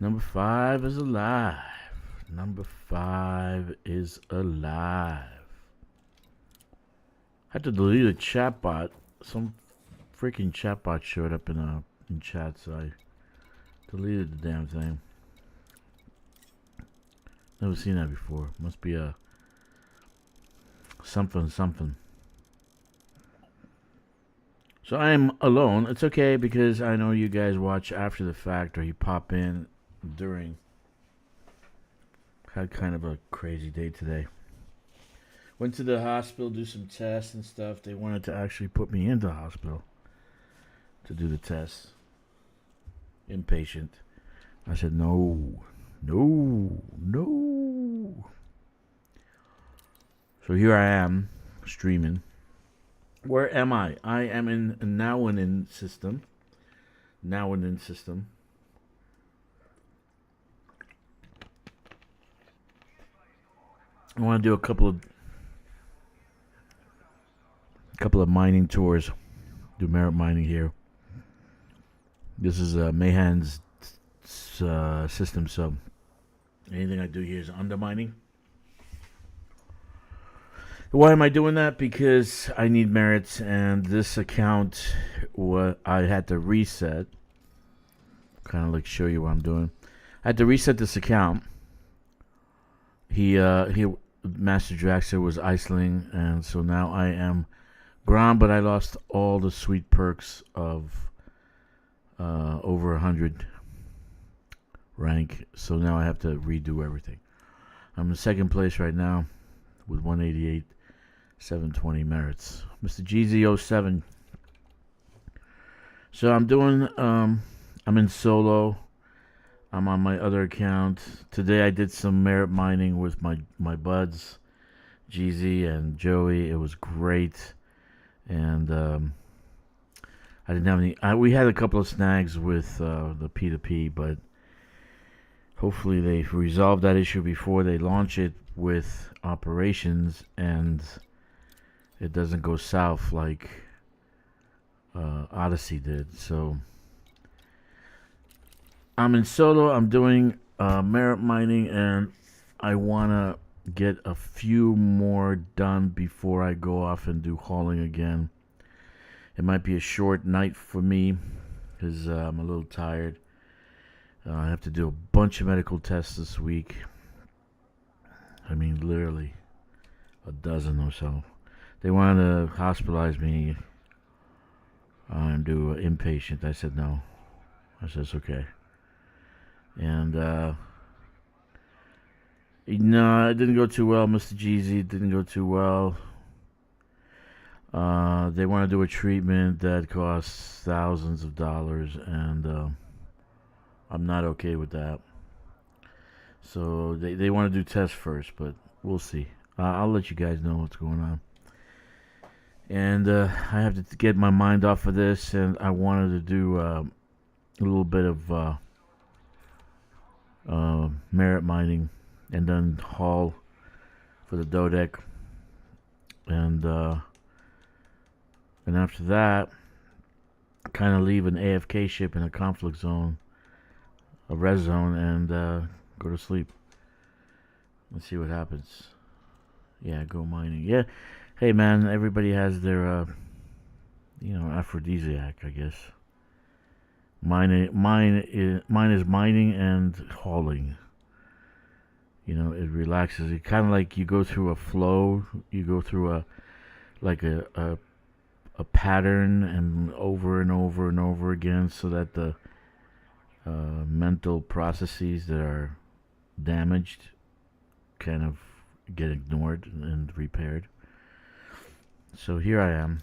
Number 5 is alive. Number 5 is alive. I had to delete a chatbot. Some freaking chatbot showed up in chat, so I deleted the damn thing. Never seen that before. Must be a something. So I am alone. It's okay because I know you guys watch after the fact or you pop in during. Had kind of a crazy day today. Went to the hospital, do some tests and stuff. They wanted to actually put me into the hospital to do the tests. Inpatient. I said no. So here I am, streaming. Where am I? I am in Nawanin system. I want to do a couple of mining tours. Do merit mining here. This is Mayhan's system, so anything I do here is undermining. Why am I doing that? Because I need merits, and this account, what I had to reset. Kind of like show you what I'm doing. I had to reset this account. He Master Drakkster was isolating, and so now I am ground, but I lost all the sweet perks of over 100 rank, so now I have to redo everything. I'm in second place right now with 188, 720 merits. Mr. GZ07. So I'm doing, I'm in solo. I'm on my other account. Today I did some merit mining with my buds, GZ and Joey. It was great. And I didn't have any. We had a couple of snags with the P2P, but hopefully they resolve that issue before they launch it with operations, and it doesn't go south like Odyssey did. So I'm in solo. I'm doing merit mining, and I want to get a few more done before I go off and do hauling again. It might be a short night for me because I'm a little tired. I have to do a bunch of medical tests this week. I mean, literally a dozen or so. They wanted to hospitalize me and do an inpatient. I said no. I said it's okay. And no, it didn't go too well, Mr. GZ. It didn't go too well. They want to do a treatment that costs thousands of dollars, and I'm not okay with that. So they want to do tests first, but we'll see. I'll let you guys know what's going on. And I have to get my mind off of this, and I wanted to do a little bit of merit mining, and then haul for the Dodec, and after that, kind of leave an AFK ship in a conflict zone, a res zone, and go to sleep. Let's see what happens. Yeah, go mining. Yeah, hey man, everybody has their aphrodisiac, I guess. Mine is mining and hauling. You know, it relaxes. It kind of like you go through a flow. You go through a pattern, and over and over and over again, so that the mental processes that are damaged kind of get ignored and repaired. So here I am.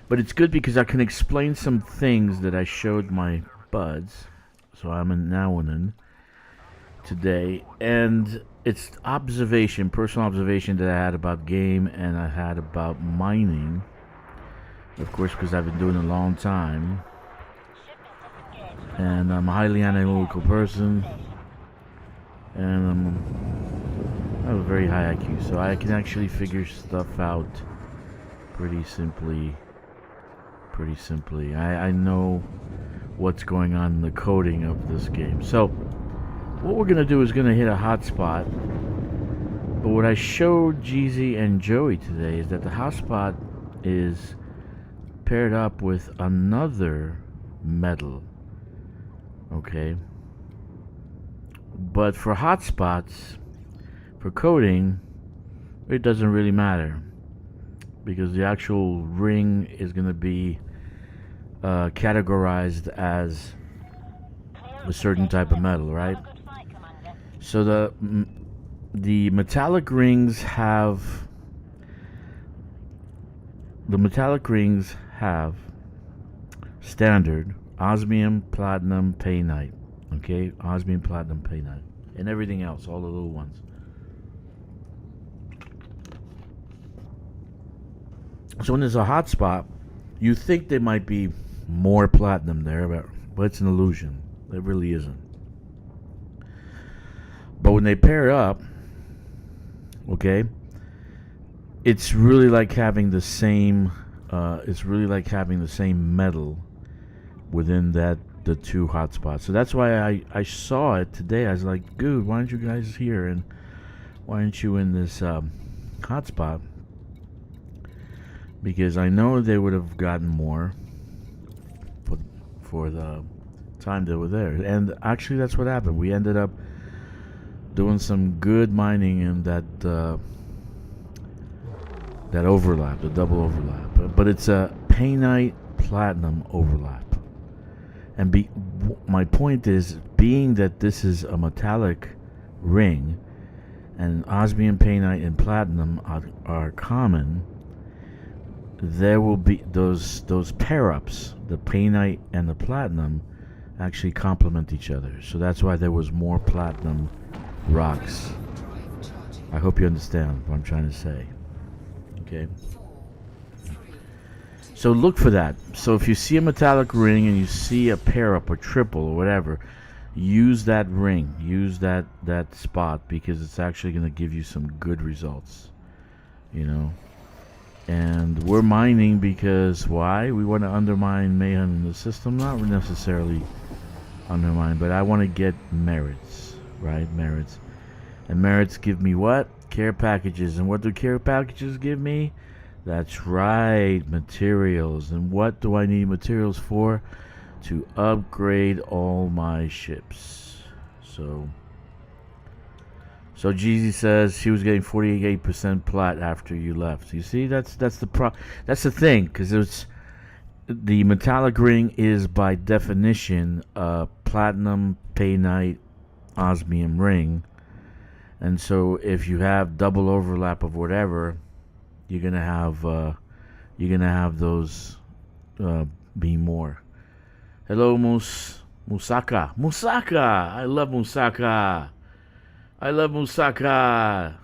But it's good because I can explain some things that I showed my buds. So I'm in Nawanin today, and it's observation, personal observation that I had about game, and I had about mining, of course, because I've been doing it a long time, and I'm a highly analytical person, and I have a very high IQ, so I can actually figure stuff out pretty simply. I know what's going on in the coding of this game. So what we're gonna do is gonna hit a hotspot. But what I showed Jeezy and Joey today is that the hotspot is paired up with another metal. Okay. But for hotspots, for coding, it doesn't really matter, because the actual ring is going to be categorized as a certain type of metal, right? So the metallic rings have standard osmium, platinum, painite. Okay, osmium, platinum, painite, and everything else, all the little ones. So when there's a hot spot, you think there might be more platinum there, but it's an illusion. There really isn't. But when they pair up, okay, it's really like having the same. It's really like having the same metal within the two hotspots. So that's why I saw it today. I was like, dude, why aren't you guys here, and why aren't you in this hotspot? Because I know they would have gotten more for the time they were there. And actually that's what happened. We ended up doing some good mining in that overlap, the double overlap. But it's a painite platinum overlap. And my point is, being that this is a metallic ring, and osmium, painite, and platinum are common, there will be those pair-ups, the painite and the platinum, actually complement each other. So that's why there was more platinum rocks. I hope you understand what I'm trying to say. Okay. So look for that. So if you see a metallic ring and you see a pair up or triple or whatever, use that ring, use that spot, because it's actually going to give you some good results, you know. And we're mining because why? We want to undermine mayhem in the system, not necessarily undermine, but I want to get merits, right? Merits. And merits give me what? Care packages. And what do care packages give me? That's right, materials. And what do I need materials for? To upgrade all my ships. So Jeezy says he was getting 48% plat after you left. You see, that's the thing, because it's the metallic ring is by definition a platinum, painite, osmium ring, and so if you have double overlap of whatever, you're gonna have those be more. Hello, Musaka. I love Musaka.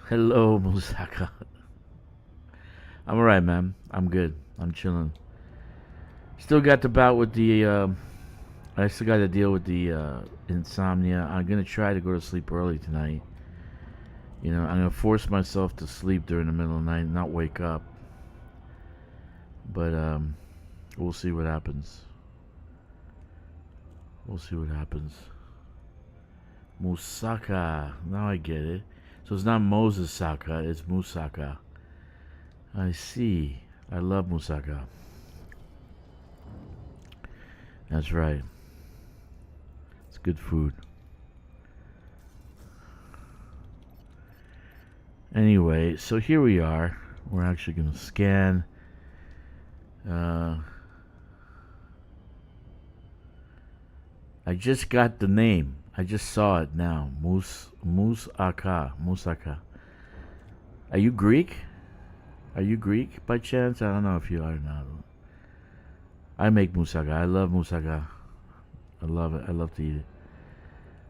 Hello, Musaka. I'm alright, man. I'm good. I'm chilling. Still got the bout with the I still got to deal with the insomnia. I'm gonna try to go to sleep early tonight. You know, I'm gonna force myself to sleep during the middle of the night, not wake up. But we'll see what happens. Musaka. Now I get it. So it's not Moses Saka, it's Musaka. I see. I love Musaka. That's right. It's good food. Anyway, so here we are. We're actually going to scan. I just got the name. I just saw it now. Musaka. Are you Greek? Are you Greek by chance? I don't know if you are or not. I make moussaka. I love moussaka. I love it. I love to eat it.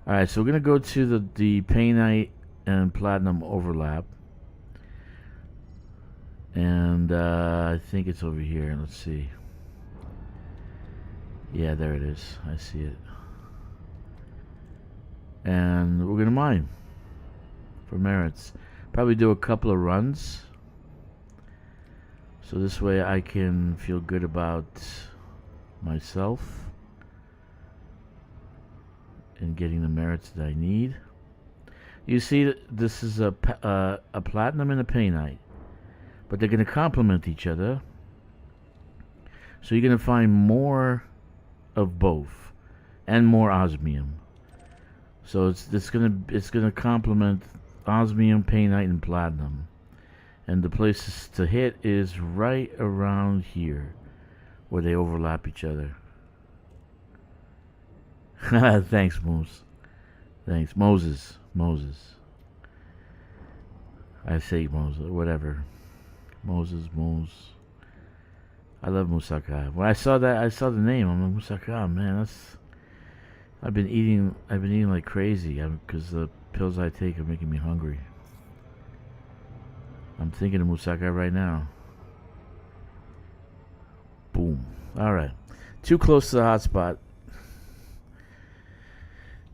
Alright, so we're going to go to the painite and platinum overlap. And I think it's over here. Let's see. Yeah, there it is. I see it. And we're going to mine for merits. Probably do a couple of runs. So this way I can feel good about myself. and getting the merits that I need. You see, this is a platinum and a painite, but they're going to complement each other. So you're going to find more of both and more osmium. So it's gonna complement osmium, painite, and platinum. And the places to hit is right around here, where they overlap each other. Thanks, Moose. Thanks, Moses. I say Moses, whatever. Moses. I love moussaka. When I saw the name. I'm like, moussaka, man. I've been eating like crazy because the pills I take are making me hungry. I'm thinking of moussaka right now. Boom. All right. Too close to the hotspot.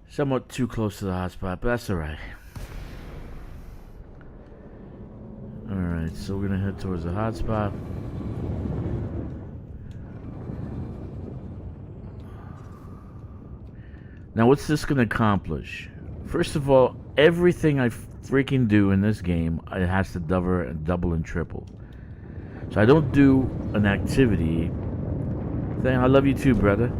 Somewhat too close to the hotspot, but that's all right. All right. So we're gonna head towards the hotspot. Now, what's this going to accomplish? First of all, everything I freaking do in this game, it has to double and triple. So I don't do an activity. I love you too, brother.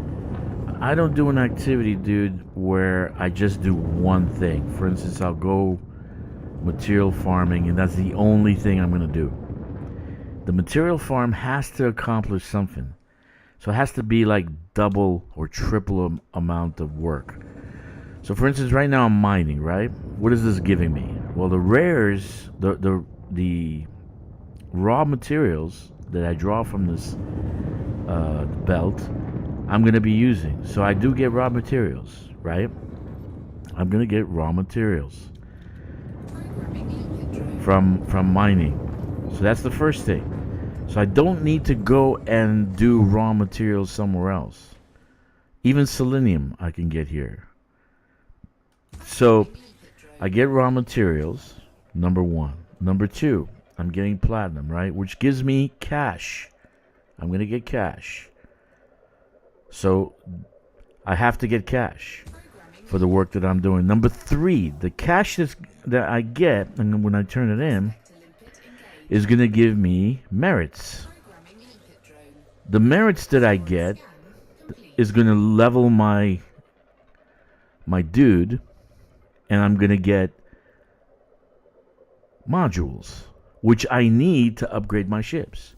I don't do an activity, dude, where I just do one thing. For instance, I'll go material farming, and that's the only thing I'm going to do. The material farm has to accomplish something. So it has to be like double or triple amount of work. So for instance, right now I'm mining, right? What is this giving me? Well, the rares, the raw materials that I draw from this belt, I'm going to be using. So I do get raw materials, right? I'm going to get raw materials from mining. So that's the first thing. So I don't need to go and do raw materials somewhere else. Even selenium I can get here. So I get raw materials, number one. Number two, I'm getting platinum, right? Which gives me cash. I'm going to get cash. So I have to get cash for the work that I'm doing. Number three, the cash that I get, and when I turn it in, is going to give me merits. The merits that I get is going to level my dude, and I'm going to get modules, which I need to upgrade my ships.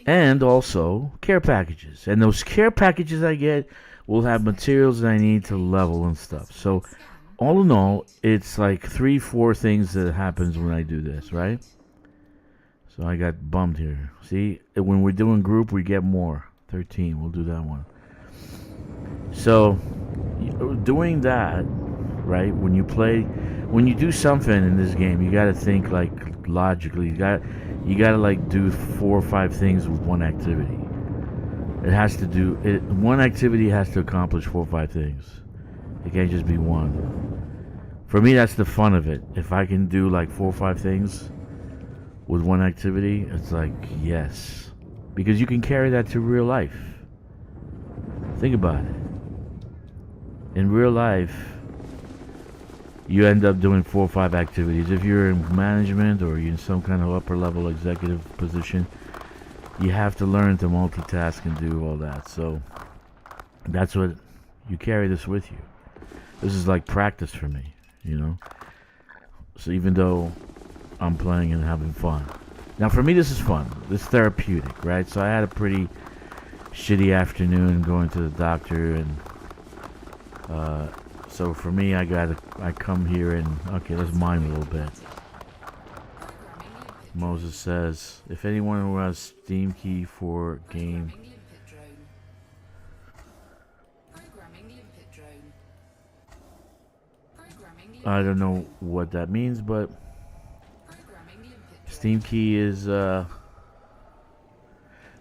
And also care packages. And those care packages I get will have materials that I need to level and stuff. So all in all, it's like 3-4 things that happens when I do this, right? So I got bummed here. See, when we're doing group, we get more. 13, we'll do that one. So, doing that, right, when you do something in this game, you got to think like logically. You got to like do 4 or 5 things with one activity. One activity has to accomplish 4 or 5 things. It can't just be one. For me, that's the fun of it. If I can do like 4 or 5 things with one activity, it's like, yes. Because you can carry that to real life. Think about it. In real life, you end up doing 4 or 5 activities. If you're in management or you're in some kind of upper level executive position, you have to learn to multitask and do all that. So that's what you carry this with you. This is like practice for me, you know. So even though I'm playing and having fun. Now for me this is fun. This is therapeutic, right? So I had a pretty shitty afternoon going to the doctor, and so for me I come here and okay, let's mine a little bit. Moses says, if anyone who has Steam key for game I don't know what that means, but Steam key is I'm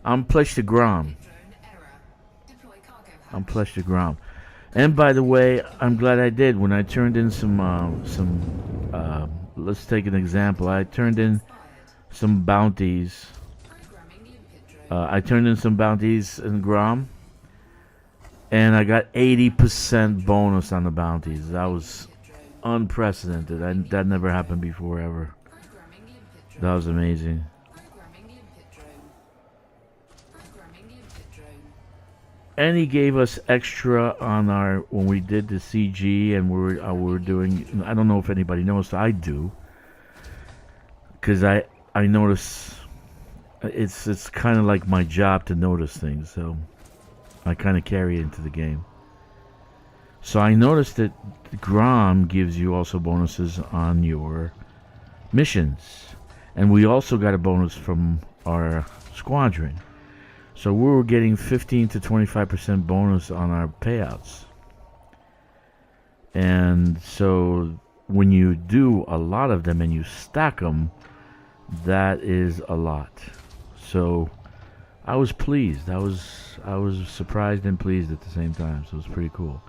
Plesh to Grom. I'm Plesh to Grom. And by the way, I'm glad I did. When I turned in some let's take an example. I turned in some bounties. I turned in some bounties in Grom, And I got 80% bonus on the bounties. That was unprecedented. That never happened before ever. That was amazing. And he gave us extra on our when we did the CG, and we were doing. I don't know if anybody knows. I do, because I notice. It's kind of like my job to notice things, so I kind of carry it into the game. So I noticed that Grom gives you also bonuses on your missions, and we also got a bonus from our squadron. So we were getting 15 to 25% bonus on our payouts. And so when you do a lot of them and you stack them, that is a lot. So I was pleased. I was surprised and pleased at the same time. So it was pretty cool.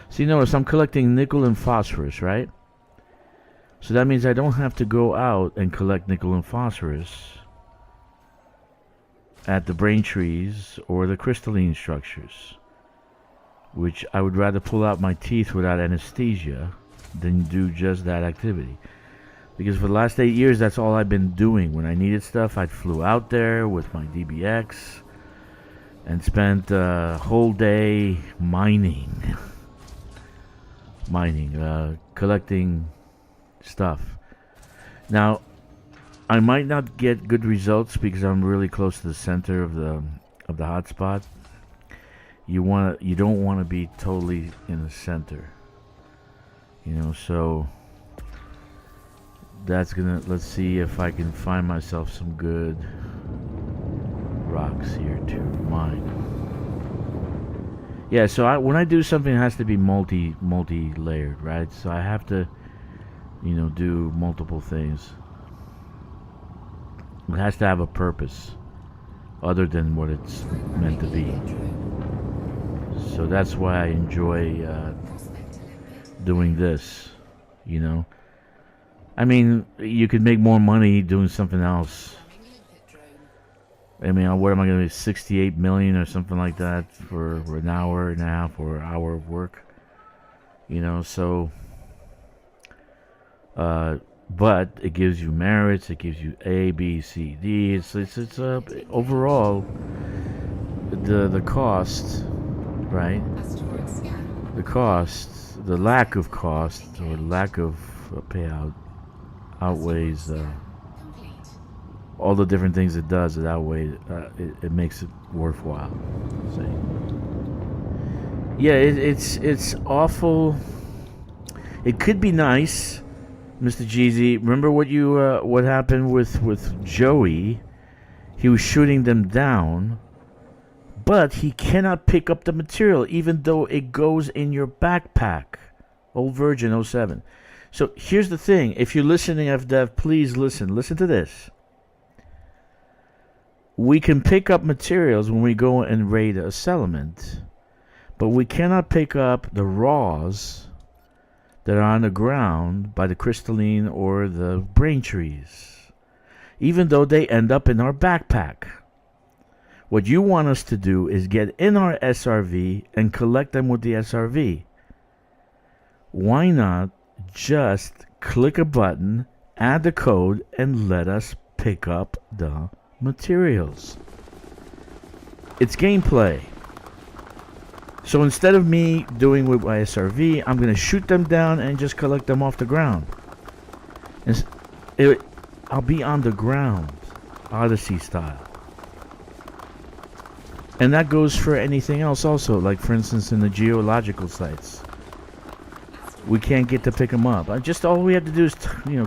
See, notice I'm collecting nickel and phosphorus, right? So that means I don't have to go out and collect nickel and phosphorus at the brain trees or the crystalline structures, which I would rather pull out my teeth without anesthesia than do just that activity. Because for the last 8 years, that's all I've been doing. When I needed stuff, I flew out there with my DBX and spent a whole day mining, collecting stuff. Now, I might not get good results because I'm really close to the center of the hotspot. You don't want to be totally in the center, so that's let's see if I can find myself some good rocks here to mine. Yeah, so when I do something, it has to be multi-layered, right? So I have to, do multiple things. It has to have a purpose other than what it's meant to be. So that's why I enjoy doing this, I mean, you could make more money doing something else. I mean, what am I going to do, 68 million or something like that for an hour and a half or an hour of work? So... but it gives you merits. It gives you A, B, C, D. It's overall the cost, right? The lack of cost or lack of payout outweighs all the different things it does. It outweighs. It makes it worthwhile. See? Yeah, it's awful. It could be nice. Mr. Jeezy, remember what happened with Joey? He was shooting them down, but he cannot pick up the material even though it goes in your backpack. Old Virgin 07. So here's the thing. If you're listening, FDev, please listen. Listen to this. We can pick up materials when we go and raid a settlement, but we cannot pick up the raws that are on the ground by the crystalline or the brain trees, even though they end up in our backpack. What you want us to do is get in our SRV and collect them with the SRV. Why not just click a button, add the code, and let us pick up the materials? It's gameplay. So instead of me doing with my SRV, I'm going to shoot them down and just collect them off the ground. I'll be on the ground, Odyssey style. And that goes for anything else also, like for instance in the geological sites. We can't get to pick them up. All we have to do is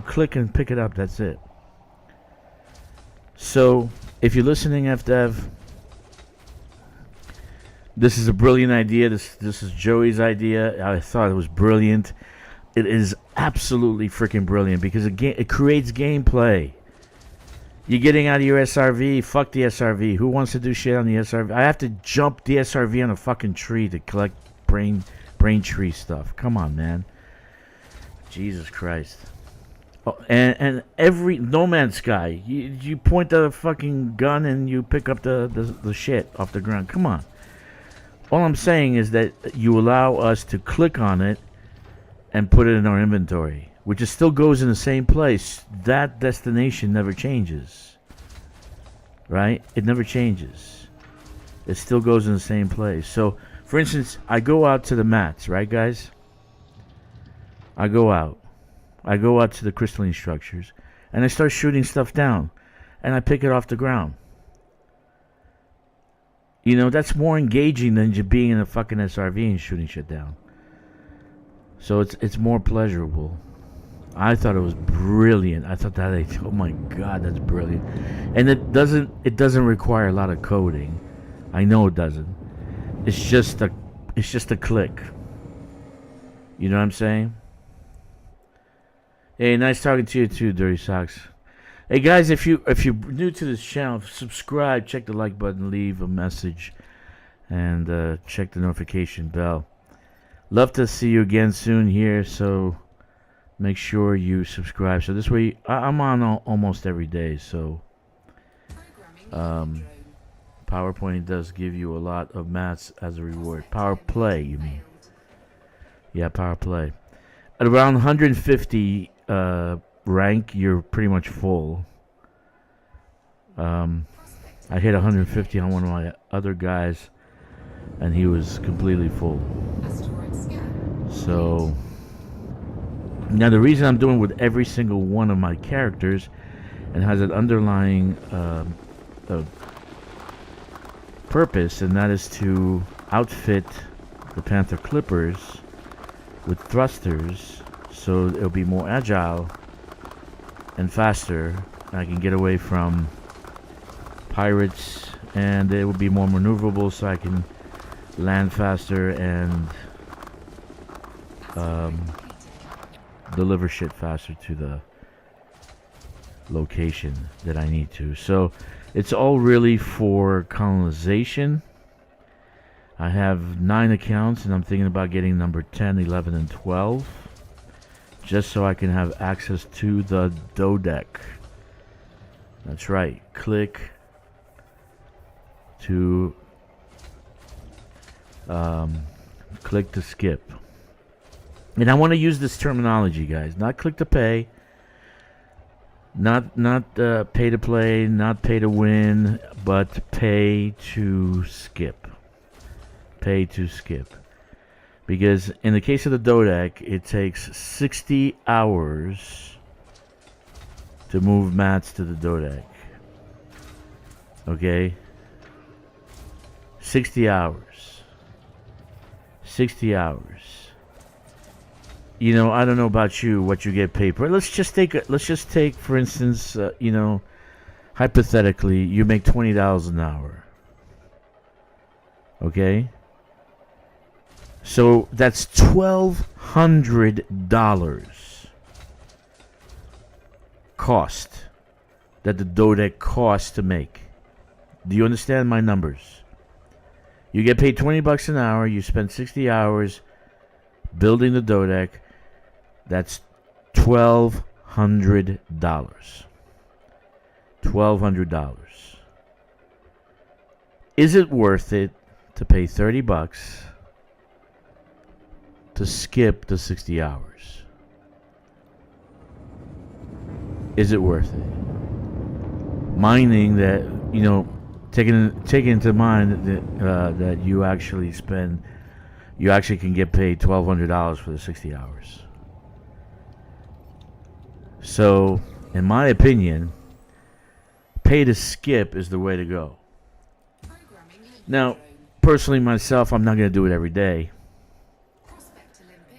click and pick it up. That's it. So if you're listening, FDev, this is a brilliant idea. This is Joey's idea. I thought it was brilliant. It is absolutely freaking brilliant because it creates gameplay. You're getting out of your SRV. Fuck the SRV. Who wants to do shit on the SRV? I have to jump the SRV on a fucking tree to collect brain tree stuff. Come on, man. Jesus Christ. Oh, and every No Man's Sky, you point the fucking gun and you pick up the shit off the ground. Come on. All I'm saying is that you allow us to click on it and put it in our inventory, which it still goes in the same place. That destination never changes, right? It never changes. It still goes in the same place. So, for instance, I go out to the mats, right, guys? I go out to the crystalline structures, and I start shooting stuff down, and I pick it off the ground. You know, that's more engaging than just being in a fucking SRV and shooting shit down. So it's more pleasurable. I thought it was brilliant. I thought that, oh my god, that's brilliant. And it doesn't require a lot of coding. I know it doesn't. It's just a click. You know what I'm saying? Hey, nice talking to you too, Dirty Socks. Hey guys, if you're new to this channel, subscribe, check the like button, leave a message, and check the notification bell. Love to see you again soon here, so make sure you subscribe. So this way, I'm on almost every day. So PowerPoint does give you a lot of mats as a reward. Power play, you mean? Yeah, power play. At around 150 rank, you're pretty much full. I hit 150 on one of my other guys, and he was completely full. So now the reason I'm doing with every single one of my characters and has an underlying purpose, and that is to outfit the Panther Clippers with thrusters, so it'll be more agile and faster, and I can get away from pirates, and it will be more maneuverable, so I can land faster and deliver shit faster to the location that I need to. So it's all really for colonization. I have 9 accounts, and I'm thinking about getting number 10, 11, and 12, just so I can have access to the Dodec. That's right. Click to skip. And I want to use this terminology, guys. Not click to pay. Not pay to play. Not pay to win. But pay to skip. Pay to skip. Because in the case of the Dodec, it takes 60 hours to move mats to the Dodec. Okay? 60 hours. 60 hours. You know, I don't know about you, what you get paid for. Let's just take, for instance, you know, hypothetically, you make $20 an hour. Okay? So that's $1,200 cost that the Dodec costs to make. Do you understand my numbers? You get paid $20 an hour. You spend 60 hours building the Dodec. That's $1,200. $1,200. Is it worth it to pay $30 to skip the 60 hours? Is it worth it? Minding that, you know, taking into mind that you actually can get paid $1,200 for the 60 hours. So, in my opinion, pay to skip is the way to go. Now, personally myself, I'm not going to do it every day.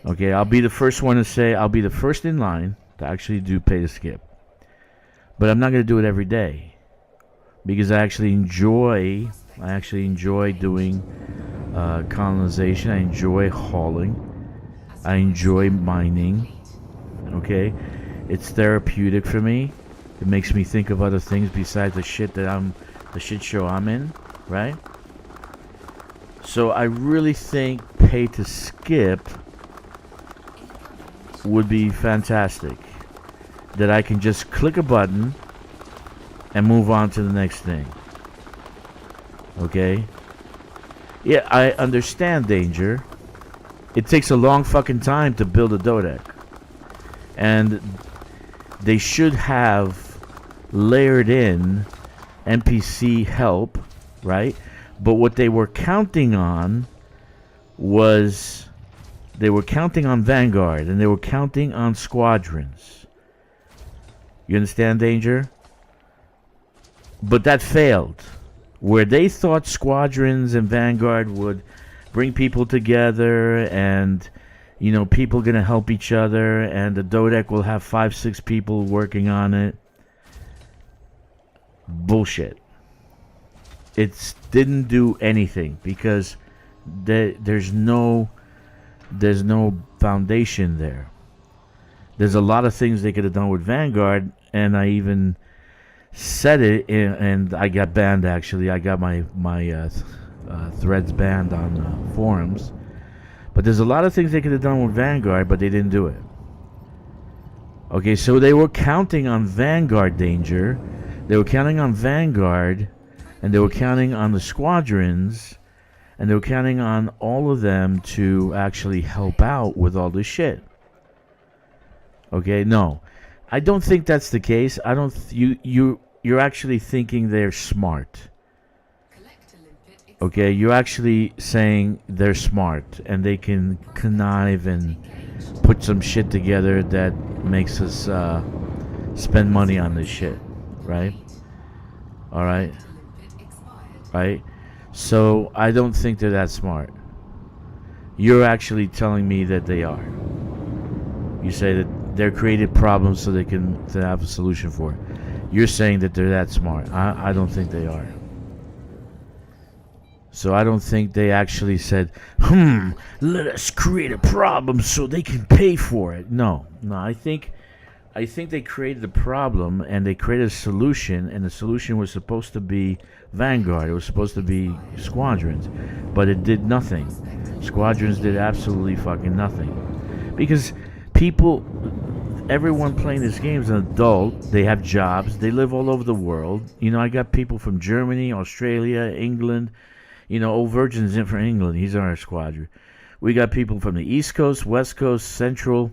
Okay, I'll be the first one to say, I'll be the first in line to actually do pay to skip. But I'm not going to do it every day, because I actually enjoy doing colonization. I enjoy hauling. I enjoy mining. Okay, it's therapeutic for me. It makes me think of other things besides the shit show I'm in, right? So I really think pay to skip would be fantastic. That I can just click a button and move on to the next thing. Okay? Yeah, I understand, Danger. It takes a long fucking time to build a Dodec. And they should have layered in NPC help, right? But what they were counting on was they were counting on Vanguard and they were counting on squadrons. You understand, Danger? But that failed. Where they thought squadrons and Vanguard would bring people together and, you know, people gonna help each other and the Dodec will have 5-6 people working on it. Bullshit. It didn't do anything because there's no foundation there. There's a lot of things they could have done with Vanguard, and I even said it, and I got banned. Actually, I got my threads banned on forums. But there's a lot of things they could have done with Vanguard, but they didn't do it. Okay, so they were counting on Vanguard, Danger. They were counting on Vanguard, and they were counting on the squadrons, and they were counting on all of them to actually help out with all this shit. Okay, no, I don't think that's the case. I don't. You're actually thinking they're smart. Okay, you're actually saying they're smart and they can connive and put some shit together that makes us spend money on this shit, right? All right, right. So I don't think they're that smart. You're actually telling me that they are. You say that they're created problems so they can have a solution for it. You're saying that they're that smart. I don't think they are. So I don't think they actually said, let us create a problem so they can pay for it. No, I think they created a problem and they created a solution, and the solution was supposed to be Vanguard. It was supposed to be squadrons, but it did nothing. Squadrons did absolutely fucking nothing. Because everyone playing this game is an adult. They have jobs. They live all over the world. You know, I got people from Germany, Australia, England. You know, old Virgin's in for England. He's on our squadron. We got people from the East Coast, West Coast, Central.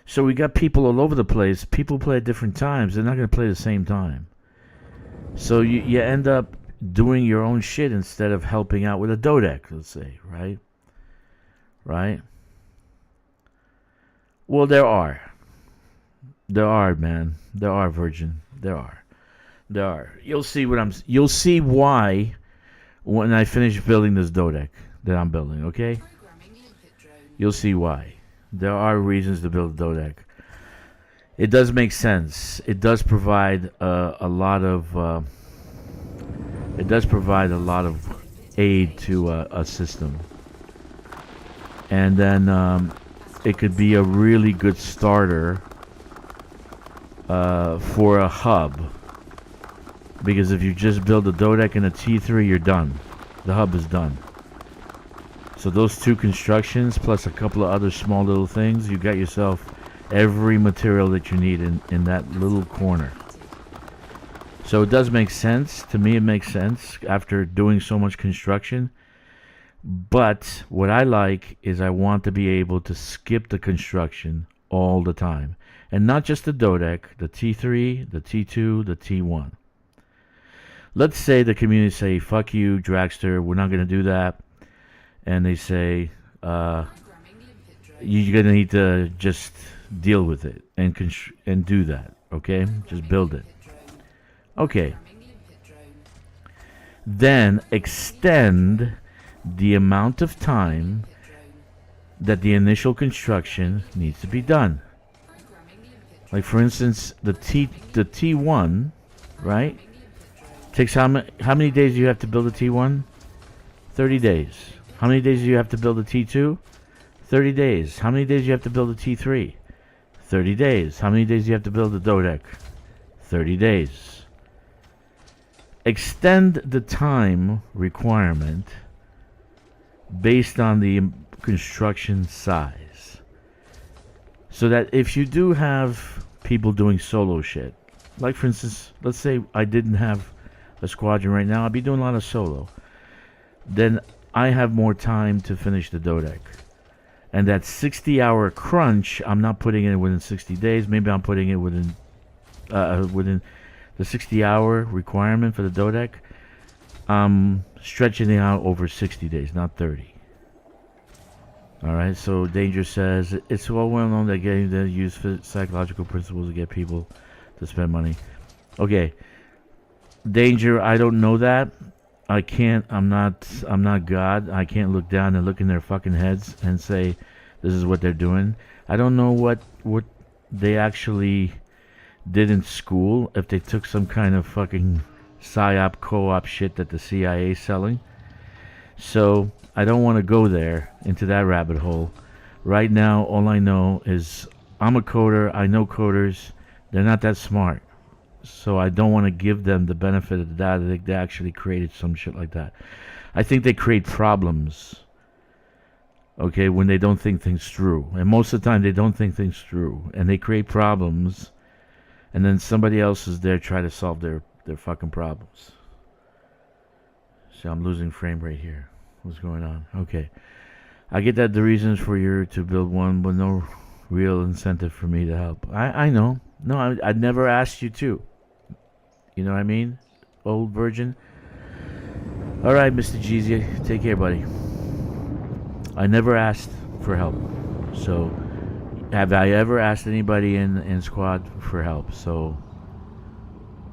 So we got people all over the place. People play at different times. They're not going to play at the same time. So you end up doing your own shit instead of helping out with a Dodec, let's say, right? Right? Well, there are. There are, man. There are, Virgin. There are. You'll see why when I finish building this Dodec that I'm building, okay? You'll see why. There are reasons to build a Dodec. It does make sense. It does provide a lot of aid to a system, and then it could be a really good starter for a hub. Because if you just build a Dodec and a T3, you're done. The hub is done. So those two constructions, plus a couple of other small little things, you got yourself every material that you need in that little corner. So it does make sense. To me, it makes sense after doing so much construction. But what I like is I want to be able to skip the construction all the time. And not just the Dodec, the T3, the T2, the T1. Let's say the community say, fuck you, Drakkster, we're not going to do that. And they say, you're going to need to just deal with it and do that, okay? Just build it. Okay. Then extend the amount of time that the initial construction needs to be done. Like, for instance, the T1, right? Takes how many days do you have to build a T1? 30 days. How many days do you have to build a T2? 30 days. How many days do you have to build a T3? 30 days. How many days do you have to build a Dodec? 30 days. Extend the time requirement based on the construction size. So that if you do have people doing solo shit, like for instance, let's say I didn't have a squadron right now, I'd be doing a lot of solo. Then I have more time to finish the Dodec. And that 60-hour crunch, I'm not putting it within 60 days. Maybe I'm putting it within the 60-hour requirement for the Dodec. I'm stretching it out over 60 days, not 30. Alright, so Danger says, it's well known that getting to use psychological principles to get people to spend money. Okay. Danger, I don't know that. I can't, I'm not God. I can't look down and look in their fucking heads and say, this is what they're doing. I don't know what they actually did in school, if they took some kind of fucking psyop co-op shit that the CIA is selling. So I don't want to go there into that rabbit hole. Right now, all I know is I'm a coder. I know coders. They're not that smart. So I don't want to give them the benefit of the doubt that they actually created some shit like that. I think they create problems, okay, when they don't think things through. And most of the time they don't think things through. And they create problems, and then somebody else is there trying to solve their fucking problems. So I'm losing frame rate here. What's going on? Okay. I get that the reasons for you to build one, but no real incentive for me to help. I know. No, I never asked you to. You know what I mean? Old virgin. Alright, Mr. Jeezy. Take care, buddy. I never asked for help. So, have I ever asked anybody in squad for help? So,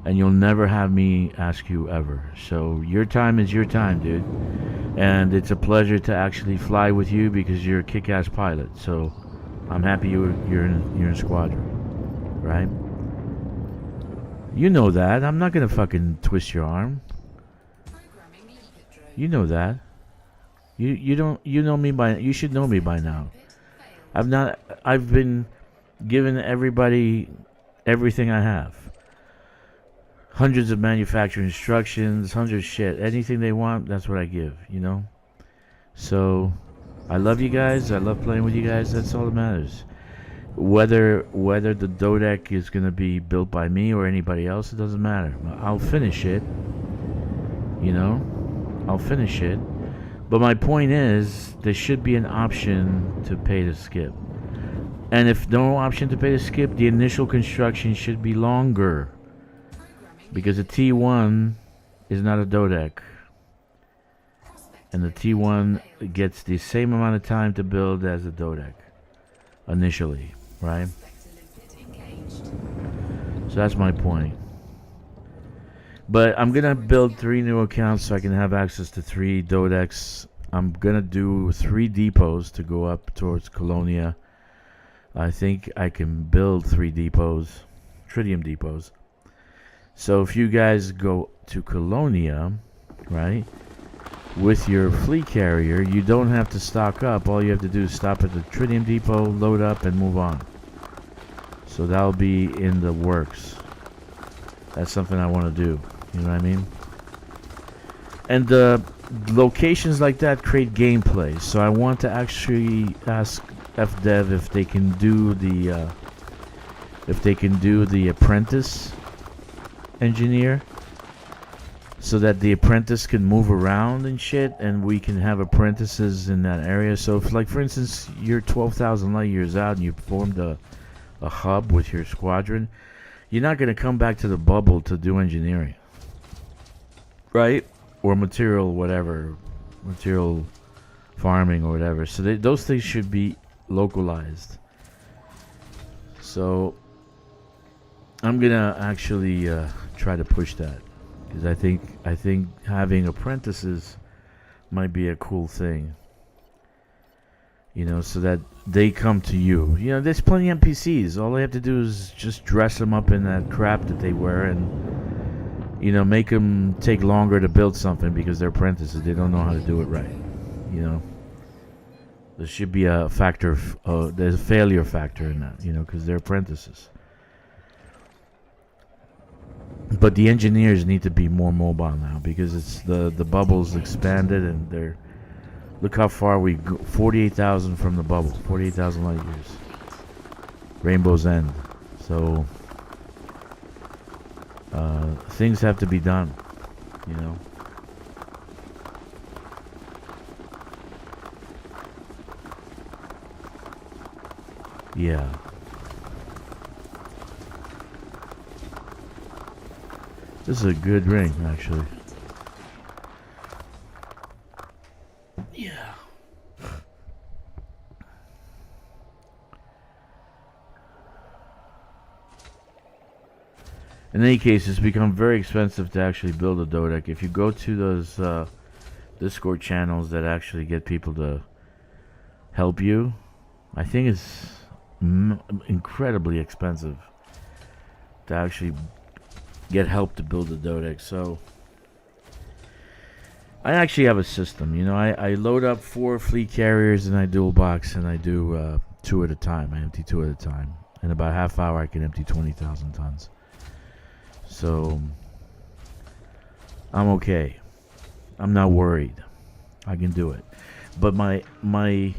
and you'll never have me ask you ever. So, your time is your time, dude. And it's a pleasure to actually fly with you because you're a kick-ass pilot. So, I'm happy you're in squadron. Right? You know that. I'm not gonna fucking twist your arm. You know that. You know me by. You should know me by now. I've been giving everybody everything I have. Hundreds of manufacturing instructions, hundreds of shit. Anything they want, that's what I give. You know. So, I love you guys. I love playing with you guys. That's all that matters. Whether the Dodec is going to be built by me or anybody else, it doesn't matter. I'll finish it. You know? I'll finish it. But my point is, there should be an option to pay to skip. And if no option to pay to skip, the initial construction should be longer. Because the T1 is not a Dodec. And the T1 gets the same amount of time to build as a Dodec. Initially. Right? So that's my point. But I'm going to build 3 new accounts so I can have access to 3 Dodecs. I'm going to do 3 depots to go up towards Colonia. I think I can build 3 depots, tritium depots. So if you guys go to Colonia, right, with your fleet carrier, you don't have to stock up. All you have to do is stop at the tritium depot, load up, and move on. So that'll be in the works. That's something I want to do. You know what I mean? And locations like that create gameplay. So I want to actually ask FDev if they can do the apprentice engineer, so that the apprentice can move around and shit, and we can have apprentices in that area. So if, like, for instance, you're 12,000 light years out and you formed a hub with your squadron, you're not going to come back to the bubble to do engineering, right? Or material, whatever, material farming or whatever. So those things should be localized. So I'm going to actually try to push that, because I think having apprentices might be a cool thing. You know, so that they come to you. You know, there's plenty of NPCs. All they have to do is just dress them up in that crap that they wear and, you know, make them take longer to build something because they're apprentices. They don't know how to do it right. You know, there should be a factor of, there's a failure factor in that, you know, because they're apprentices. But the engineers need to be more mobile now, because it's the bubble's expanded and they're... Look how far we go. 48,000 from the bubble. 48,000 light years. Rainbow's End. So, things have to be done. You know? Yeah. This is a good ring, actually. Yeah. In any case, it's become very expensive to actually build a Dodec. If you go to those Discord channels that actually get people to help you, I think it's incredibly expensive to actually get help to build a Dodec. So I actually have a system. You know, I load up 4 fleet carriers and I dual box and I do 2 at a time. I empty 2 at a time. In about half hour, I can empty 20,000 tons. So I'm okay. I'm not worried. I can do it. But my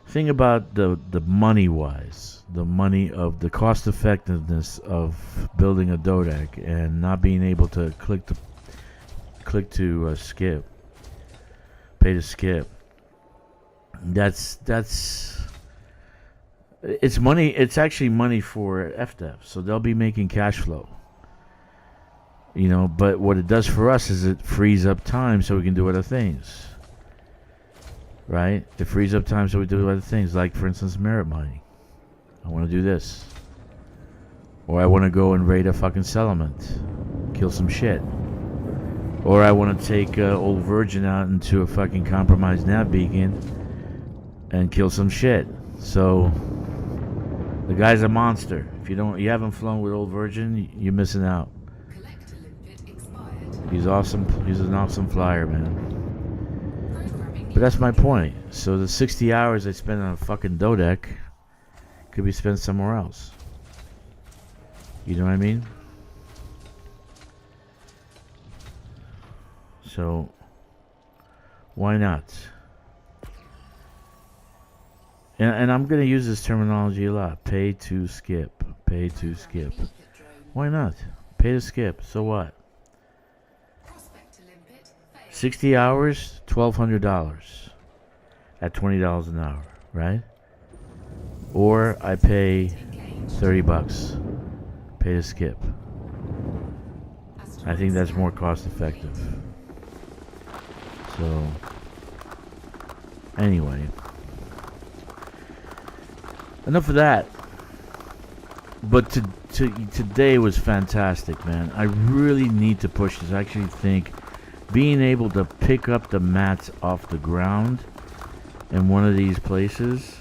thing about the money wise, the money of the cost effectiveness of building a Dodec and not being able to click to skip, pay to skip. That's it's money. It's actually money for FDev, so they'll be making cash flow. You know, but what it does for us is it frees up time so we can do other things. Right? It frees up time so we do other things, like, for instance, merit mining. I want to do this. Or I want to go and raid a fucking settlement. Kill some shit. Or I want to take Old Virgin out into a fucking compromised nav beacon and kill some shit. So, the guy's a monster. If you haven't flown with Old Virgin, you're missing out. He's awesome. He's an awesome flyer, man. But that's my point. So the 60 hours I spend on a fucking Dodec could be spent somewhere else. You know what I mean? So why not? And I'm gonna use this terminology a lot. Pay to skip. Pay to skip. Why not? Pay to skip. So what? 60 hours, $1,200 at $20 an hour, right? Or I pay $30, pay to skip. I think that's more cost effective. So, anyway, enough of that. But today was fantastic, man. I really need to push this. I actually think being able to pick up the mats off the ground in one of these places,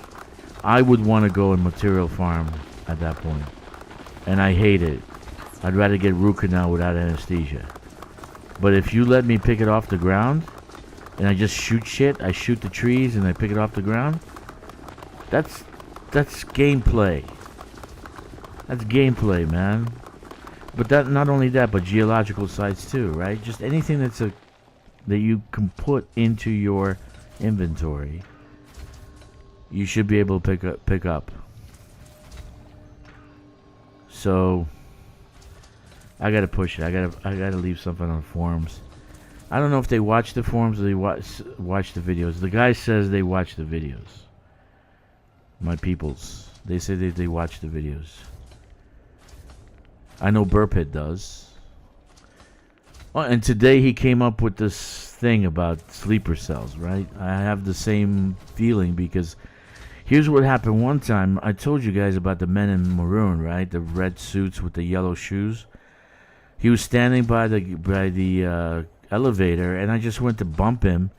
I would want to go and material farm at that point. And I hate it. I'd rather get root canal without anesthesia. But if you let me pick it off the ground, and I just shoot shit, I shoot the trees and I pick it off the ground, that's gameplay. That's gameplay, man. But that, not only that, but geological sites too, right? Just anything that you can put into your inventory, you should be able to pick up. So I gotta push it. I gotta leave something on forums. I don't know if they watch the forums or they watch the videos. The guy says they watch the videos. My peoples, they say they watch the videos. I know Burpit does. Oh, and today he came up with this thing about sleeper cells, right? I have the same feeling because here's what happened one time. I told you guys about the men in maroon, right? The red suits with the yellow shoes. He was standing by the elevator, and I just went to bump him,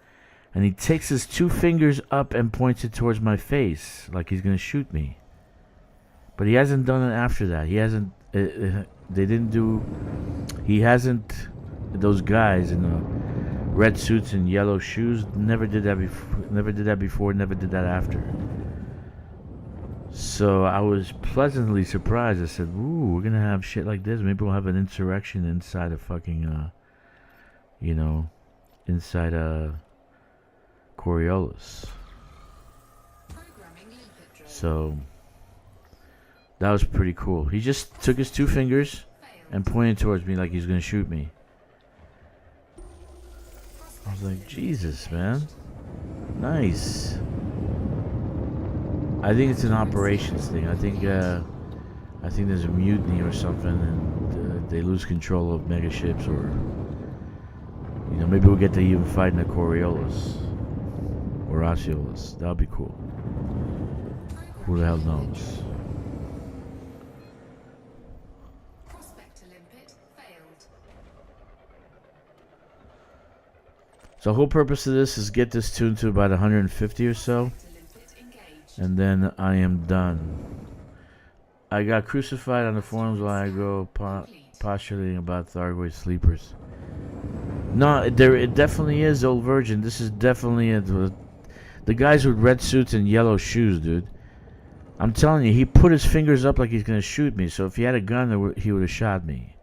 and he takes his 2 fingers up and points it towards my face like he's gonna shoot me. But he hasn't done it after that. He hasn't. He hasn't. Those guys in the red suits and yellow shoes never did that before. Never did that before. Never did that after. So I was pleasantly surprised. I said, "Ooh, we're gonna have shit like this. Maybe we'll have an insurrection inside of fucking, inside Coriolis." So that was pretty cool. He just took his 2 fingers and pointed towards me like he's gonna shoot me. I was like, Jesus, man. Nice. I think it's an operations thing. I think there's a mutiny or something, and they lose control of mega ships, or maybe we'll get to even fight in a Coriolis or Osceolas. That would be cool. Who the hell knows? So the whole purpose of this is get this tuned to about 150 or so, and then I am done. I got crucified on the forums while I go postulating about Thargoid sleepers. No, it definitely is Old Virgin. This is definitely the guys with red suits and yellow shoes, dude. I'm telling you, he put his fingers up like he's gonna shoot me. So if he had a gun, he would have shot me.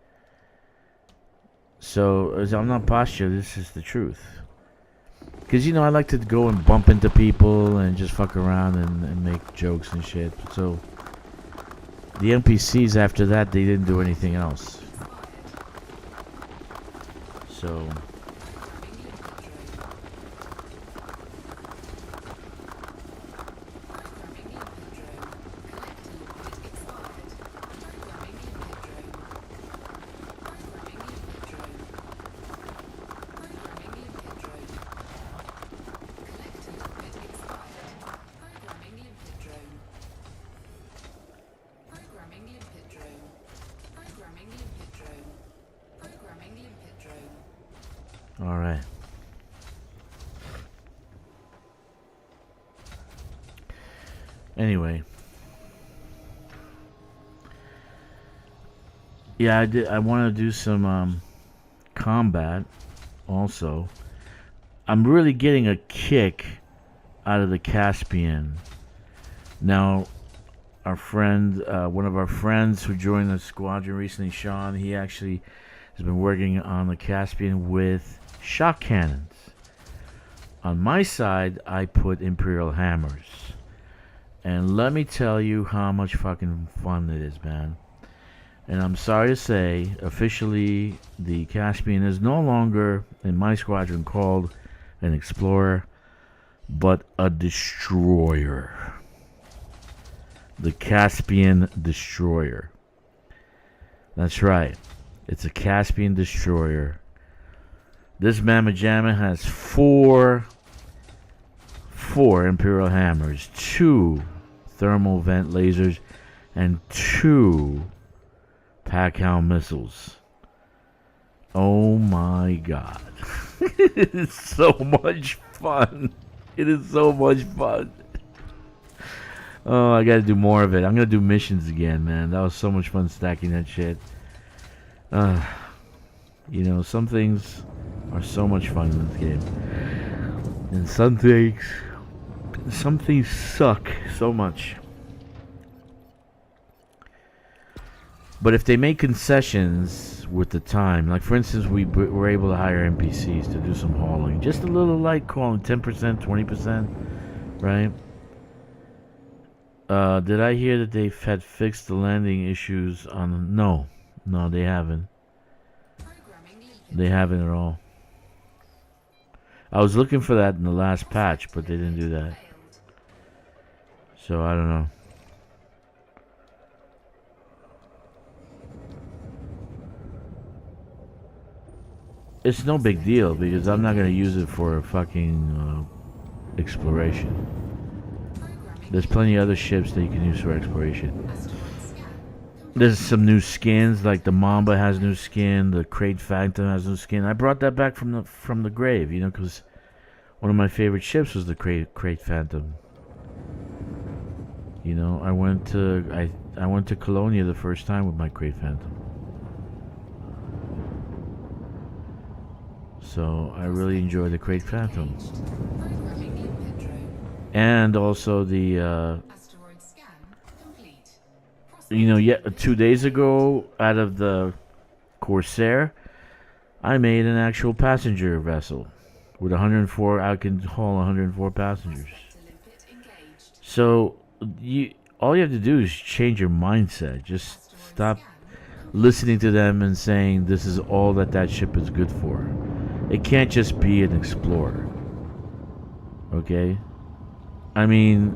So I'm not postulating. This is the truth. Because I like to go and bump into people and just fuck around and make jokes and shit. So the NPCs after that, they didn't do anything else. So alright. Anyway. Yeah, I want to do some combat also. I'm really getting a kick out of the Caspian. Now, our friend, one of our friends who joined the squadron recently, Sean, he actually has been working on the Caspian with shock cannons. On my side, I put Imperial hammers. And let me tell you how much fucking fun it is, man. And I'm sorry to say, officially, the Caspian is no longer, in my squadron, called an explorer, but a destroyer. The Caspian Destroyer. That's right. It's a Caspian Destroyer. This Mamma Jamma has four Imperial hammers, 2 thermal vent lasers, and 2 Pack-Hound missiles. Oh my god. It is so much fun. It is so much fun. Oh, I gotta do more of it. I'm gonna do missions again, man. That was so much fun stacking that shit. Some things are so much fun in this game. And some things suck so much. But if they make concessions with the time, like for instance, we were able to hire NPCs to do some hauling. Just a little light calling, 10%, 20%, right? Did I hear that they had fixed the landing issues on... No, they haven't. They haven't at all. I was looking for that in the last patch, but they didn't do that. So, I don't know. It's no big deal, because I'm not going to use it for fucking exploration. There's plenty of other ships that you can use for exploration. There's some new skins, like the Mamba has new skin, the Crate Phantom has new skin. I brought that back from the grave, because one of my favorite ships was the Crate Phantom. I went to Colonia the first time with my Crate Phantom. So I really enjoy the Crate Phantom. And also the 2 days ago, out of the Corsair, I made an actual passenger vessel with 104. I can haul 104 passengers. So all you have to do is change your mindset. Just stop listening to them and saying this is all that ship is good for. It can't just be an explorer. Okay? I mean,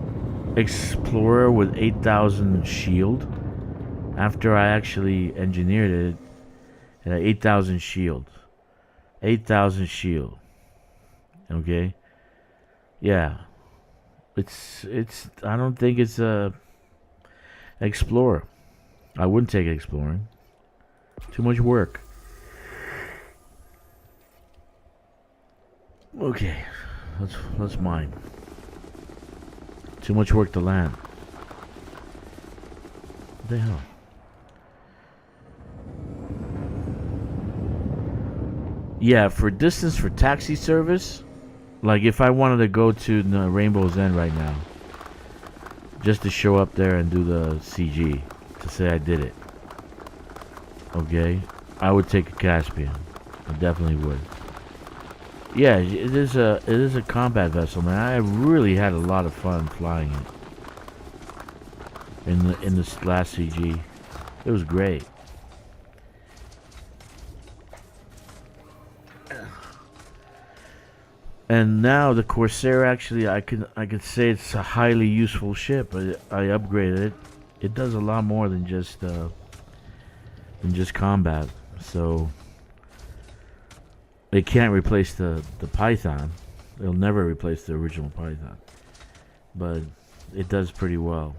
Explorer with 8,000 shield. After I actually engineered it, it had 8,000 shield. 8,000 shield. Okay? Yeah. It's I don't think it's a Explorer. I wouldn't take it exploring. Too much work. Okay. Let's mine. Too much work to land. What the hell? Yeah, for distance for taxi service, like if I wanted to go to the Rainbow's End right now, just to show up there and do the CG, to say I did it, okay, I would take a Caspian. I definitely would. Yeah, it is a combat vessel, man. I really had a lot of fun flying it in this last CG. It was great. And now the Corsair, actually, I could say it's a highly useful ship. I upgraded it. It does a lot more than just combat. So it can't replace the Python. It'll never replace the original Python. But it does pretty well.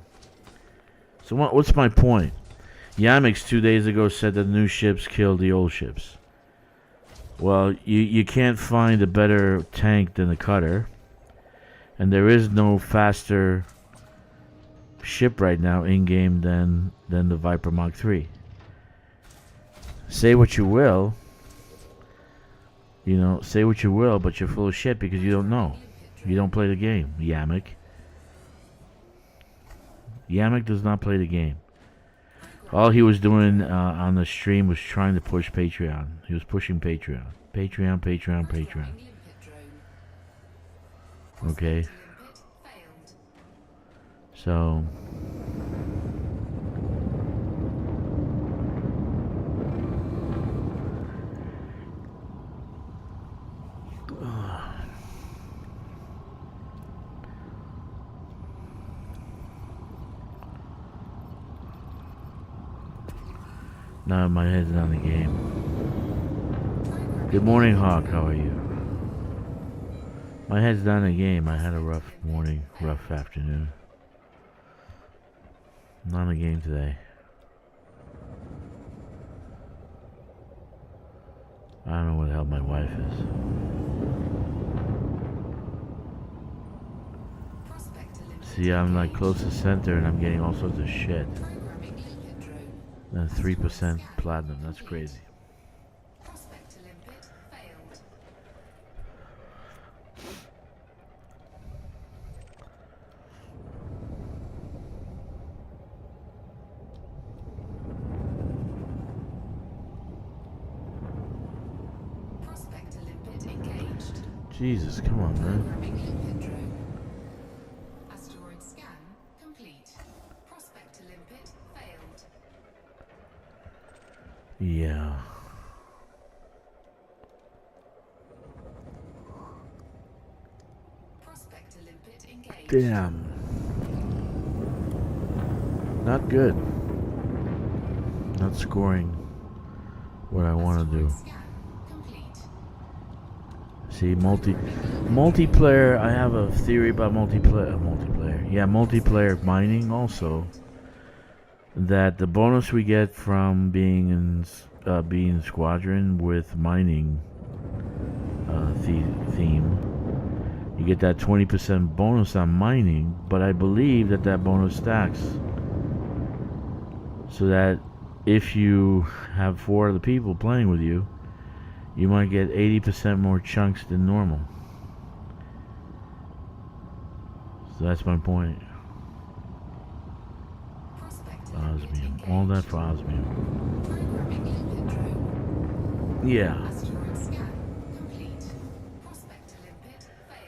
So what's my point? Yamix 2 days ago said that the new ships killed the old ships. Well, you can't find a better tank than the Cutter. And there is no faster ship right now in-game than the Viper Mach 3. Say what you will. You know, say what you will, but you're full of shit because you don't know. You don't play the game, Yamik. Yamik does not play the game. All he was doing on the stream was trying to push Patreon. He was pushing Patreon. Patreon. Okay. So... Now my head's on the game. Good morning, Hawk. How are you? My head's down the game. I had a rough morning, rough afternoon. Not a game today. I don't know what the hell my wife is. See, I'm like close to center and I'm getting all sorts of shit. And 3% platinum. That's crazy. Jesus, come on, man. Asteroid scan complete. Prospect to limpet failed. Yeah. Prospect to limpet engaged. Damn. Not good. Not scoring what I want to do. See, multiplayer. I have a theory about multiplayer. Yeah, multiplayer mining also. That the bonus we get from being in squadron with mining theme, you get that 20% bonus on mining. But I believe that bonus stacks, so that if you have 4 other people playing with you, you might get 80% more chunks than normal. So that's my point. Osmium. All that for osmium. Yeah.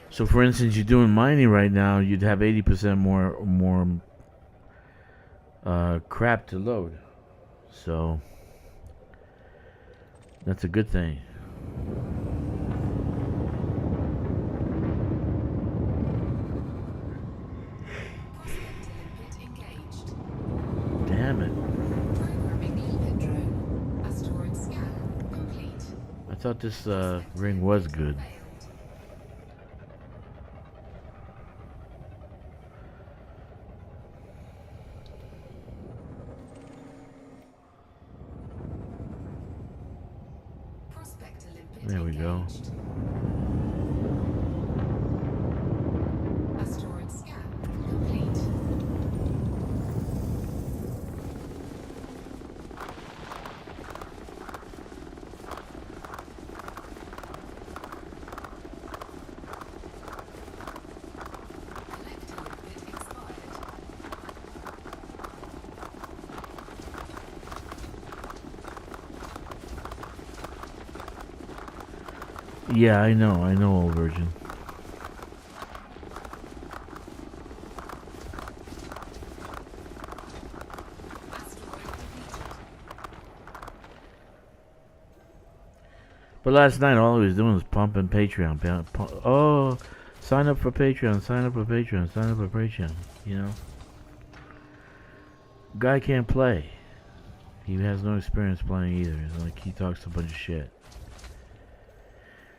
So for instance, you're doing mining right now, you'd have 80% more crap to load. So that's a good thing. thought this ring was good. Failed. Prospector limpet There we go. engaged. Asteroid scan complete. Collector limpet expired. Yeah, I know, old virgin. Asteroid depleted. But last night, all he was doing was pumping Patreon. Oh, sign up for Patreon, sign up for Patreon, sign up for Patreon. You know? Guy can't play. He has no experience playing either. It's like he talks a bunch of shit.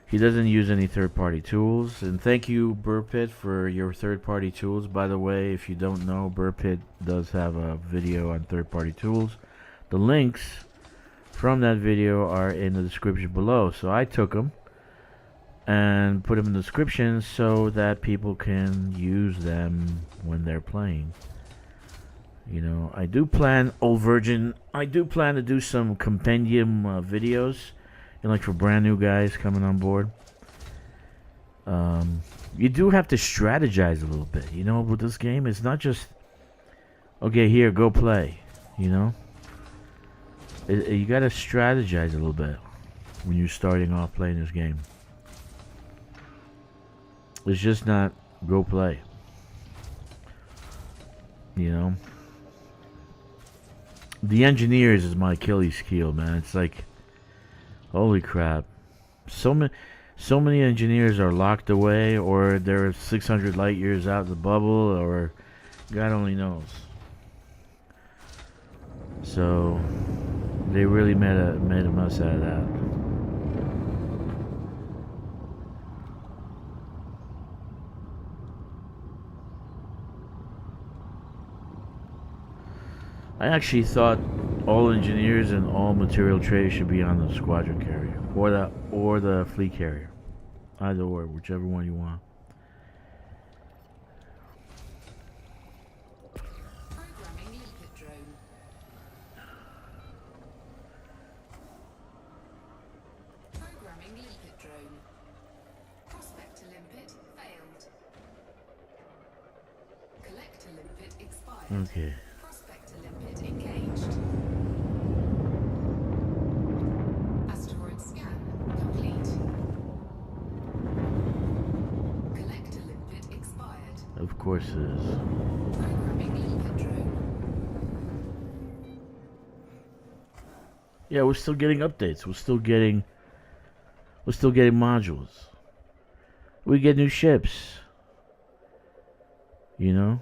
He doesn't use any third-party tools. And thank you, Burpit, for your third-party tools. By the way, if you don't know, Burpit does have a video on third-party tools. The links from that video are in the description below. So I took them and put them in the description so that people can use them when they're playing. You know, I do plan, old virgin, I do plan to do some compendium videos. Like for brand new guys coming on board. You do have to strategize a little bit, you know, with this game. It's not just, okay, here, go play, you know. You gotta strategize a little bit when you're starting off playing this game. It's just not go play, you know. The engineers is my Achilles heel, man. It's like, holy crap. So many engineers are locked away, or they're 600 light years out of the bubble, or God only knows. So they really made a mess out of that. I actually thought all engineers and all material trays should be on the squadron carrier or the fleet carrier, either or, whichever one you want. Programming limpet drone. Programming limpet drone. Prospector limpet failed. Collector limpet expired. Okay. Prospector limpet engaged. Asteroid scan complete. Collector limpet expired. Of course it is. Programming limpet drone. Yeah, we're still getting updates. We're still getting modules. We get new ships. You know?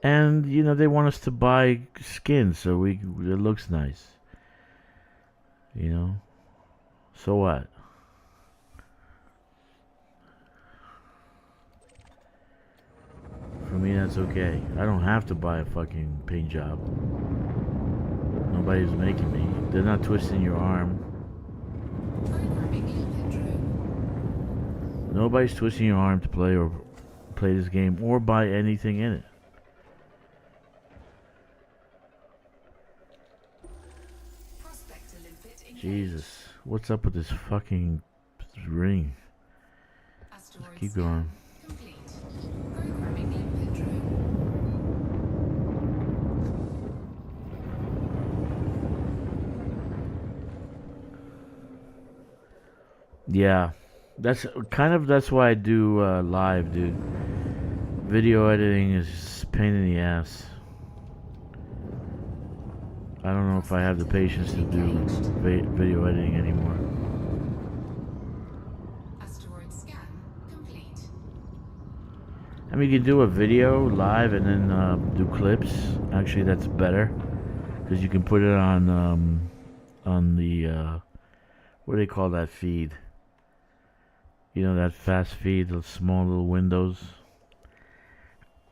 And you know, they want us to buy skins so it looks nice. You know? So what? For me, that's okay. I don't have to buy a fucking paint job. Nobody's making me. They're not twisting your arm. Programming limpet drone. Nobody's twisting your arm to play this game or buy anything in it. Prospector limpet engaged. Jesus, what's up with this fucking ring? Asteroid Keep scan going. complete. Programming limpet drone. Yeah, that's why I do live, dude. Video editing is just a pain in the ass. I don't know if I have the patience to do video editing anymore. Asteroid scan complete. I mean, you can do a video live and then do clips. Actually, that's better because you can put it on the What do they call that feed? You know, that fast feed, those small little windows.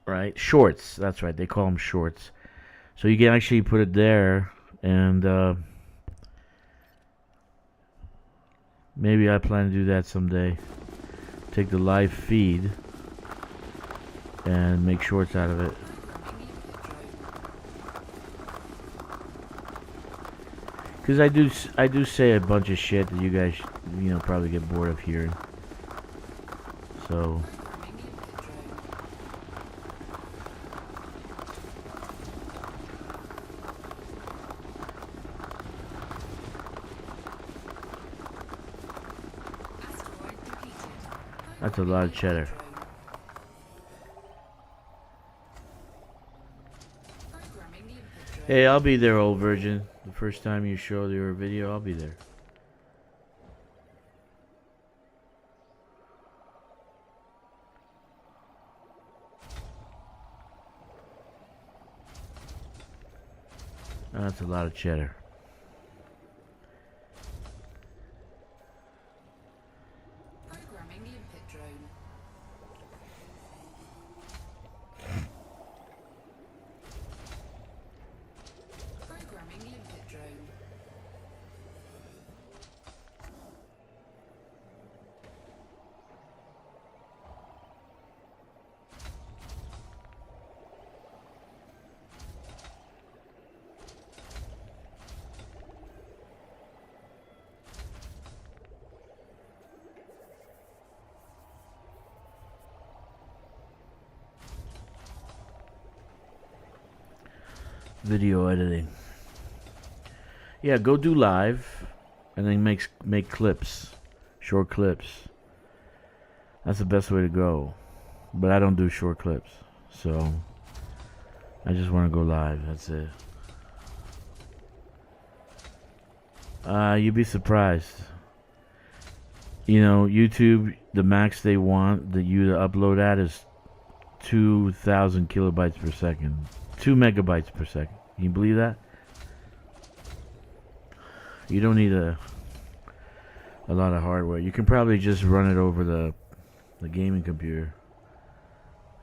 Right? Shorts. That's right. They call them shorts. So you can actually put it there, and maybe I plan to do that someday. Take the live feed and make shorts out of it. Because I do say a bunch of shit that you guys, you know, probably get bored of hearing. So that's a lot of cheddar. Hey, I'll be there, old virgin. The first time you show your video, I'll be there. That's a lot of cheddar. Programming limpet drone. Programming limpet drone. Video editing. Yeah, go do live, and then make clips, short clips. That's the best way to go. But I don't do short clips, so I just want to go live. That's it. You'd be surprised. You know, YouTube, the max they want that you to upload at is 2,000 kilobytes per second. 2 megabytes per second. Can you believe that? You don't need a lot of hardware. You can probably just run it over the gaming computer.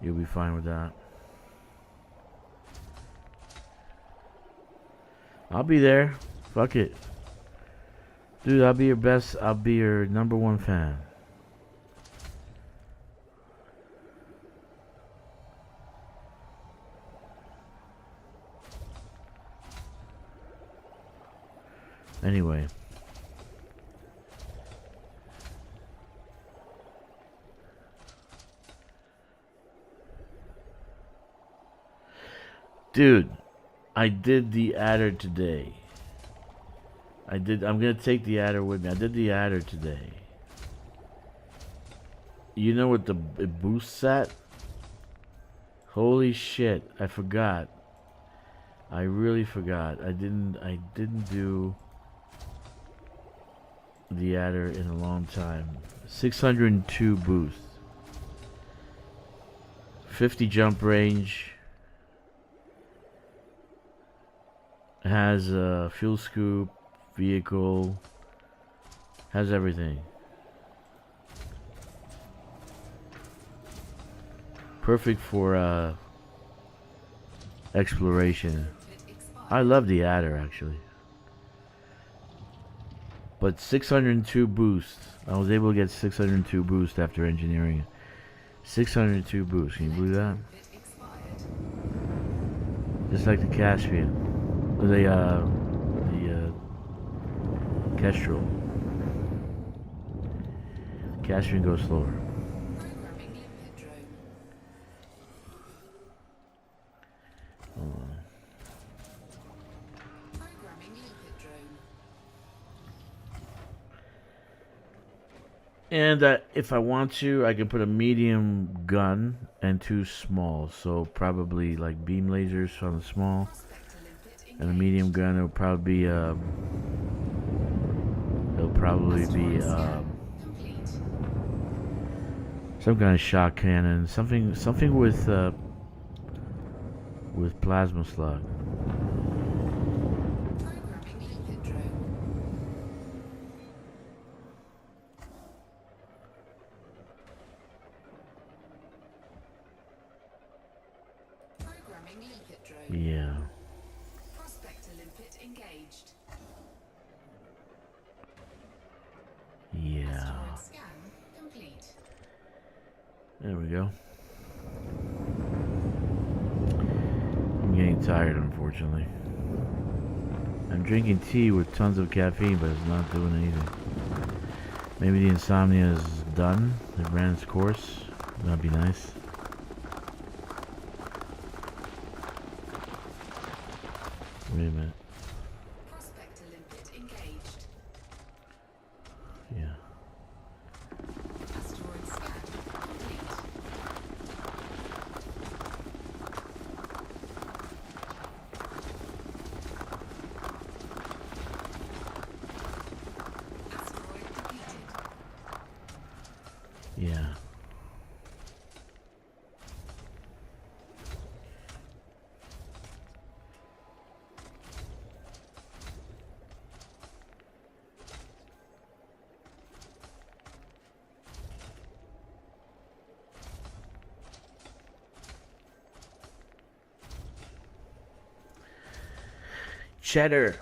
You'll be fine with that. I'll be there. Fuck it. Dude, I'll be your number one fan. Anyway. Dude, I did the adder today. I'm gonna take the adder with me. I did the adder today. You know what it boosts at? Holy shit, I forgot. I really forgot. I didn't do the adder in a long time. 602 boost. 50 jump range. Has a fuel scoop, vehicle, has everything. Perfect for exploration. I love the adder actually. But 602 boost. I was able to get 602 boost after engineering it. 602 boost. Can you believe that? Just like the Caspian. The Kestrel. Caspian goes slower. And if I want to, I can put a medium gun and 2 small. So probably like beam lasers on the small, and a medium gun. It'll probably be some kind of shock cannon, something with plasma slug. Programming limpet drone. Yeah. Prospector limpet engaged. Yeah. Asteroid scan complete. There we go. I'm getting tired, unfortunately. I'm drinking tea with tons of caffeine, but it's not doing anything. Maybe the insomnia is done. It ran its course. That'd be nice. Wait a minute. Prospector limpet engaged. Yeah. Asteroid scan complete. Asteroid depleted. Yeah. Cheddar.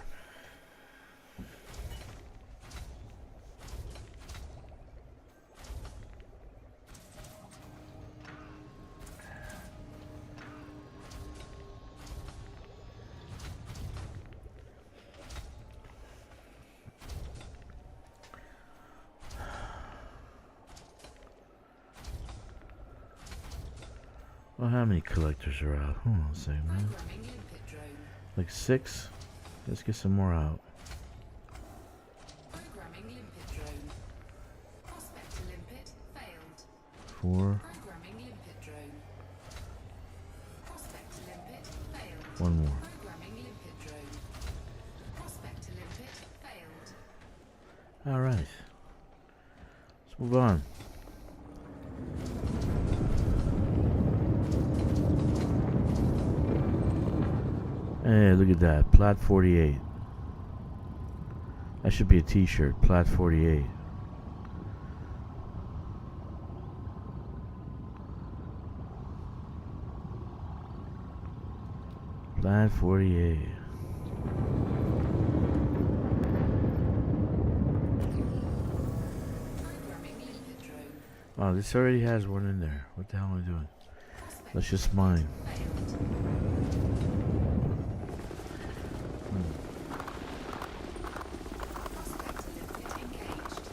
Well, how many collectors are out? Hold on a second, man. Programming limpet drone. Like 6? Let's get some more out. Programming limpet drone. Prospector limpet failed. 4. Programming limpet drone. Prospector limpet failed. One more. Programming limpet drone. Prospector limpet failed. Alright. Let's move on. Hey, look at that. Plat 48. That should be a t-shirt. Plat 48. Plat 48. Programming limpet drone. Oh, this already has one in there. What the hell am I doing? That's just mine. Failed. Prospector limpet engaged.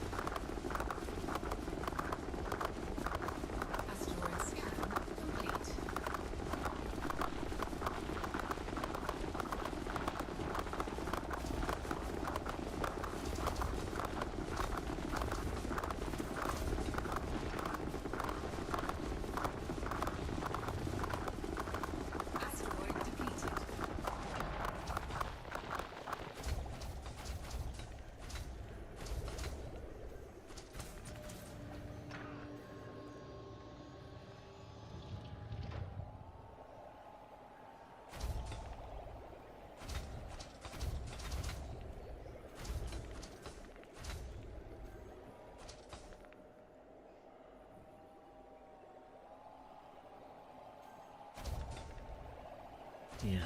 Asteroid scan complete. Asteroid depleted. Yeah.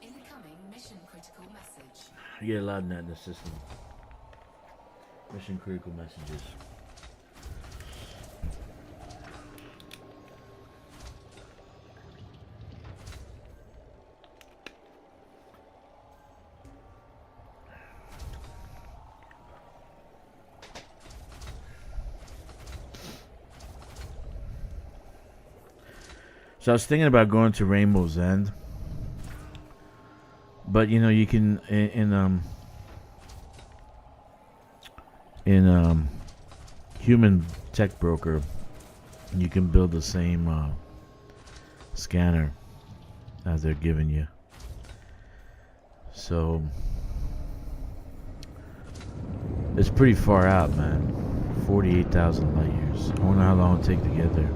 Incoming mission critical message. You get a lot of that in the system. Mission critical messages. So I was thinking about going to Rainbow's End, but you know you can in Human Tech Broker, you can build the same scanner as they're giving you. So it's pretty far out, man. 48,000 light years. I wonder how long it'll take to get there.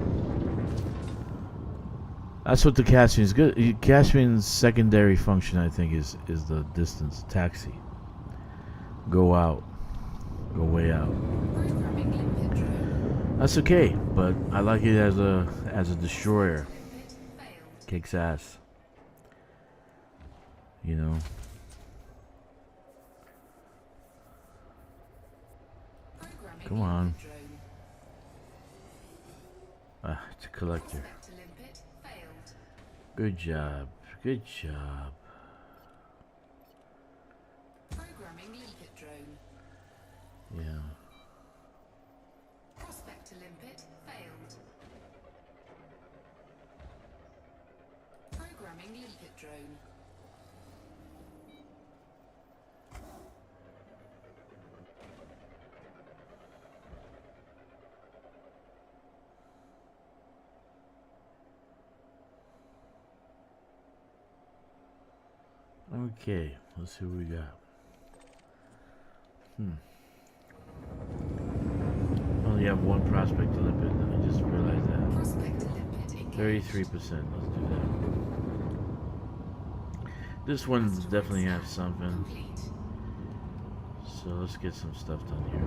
That's what the Caspian is good. Caspian's secondary function, I think, is the distance. Taxi. Go out. Go way out. That's okay, but I like it as a destroyer. Kicks ass. You know. Come on. It's a collector. Good job. Good job. Programming limpet drone. Yeah. Prospect to limpet failed. Programming limpet drone. Okay, let's see what we got. Only have one prospect to limpet. I just realized that. Prospect to limpet engaged. 33%. Let's do that. This one definitely has something. Complete. So let's get some stuff done here.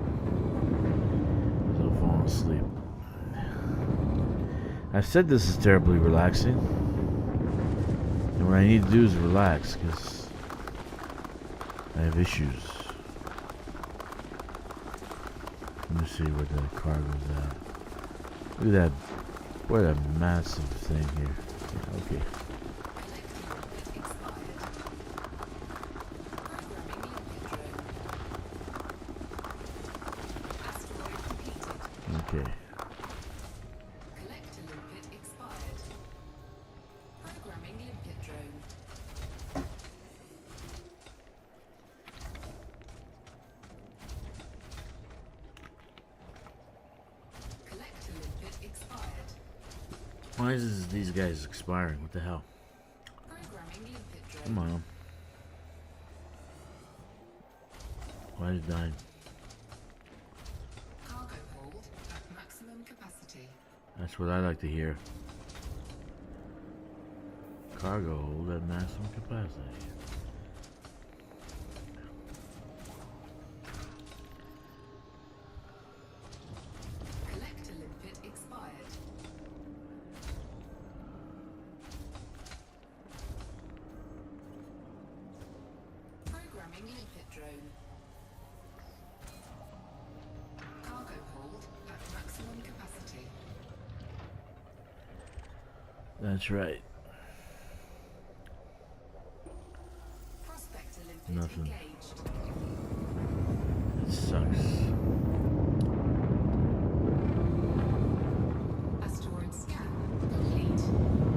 I'm falling asleep. I said this is terribly relaxing. And what I need to do is relax because I have issues. Let me see where the cargo's at. Look at that. What a massive thing here. Yeah, okay. Okay. Collector limpet expired. Programming limpet drone. Collector limpet expired. Why is these guys expiring? What the hell? Programming limpet drone. Come on. Why is it dying? Cargo hold at maximum capacity. That's what I like to hear. Cargo hold at maximum capacity. Collector limpet expired. Programming limpet drone. Cargo hold at maximum capacity. That's right. Prospector limpet Nothing. engaged. It sucks. Asteroid scan complete.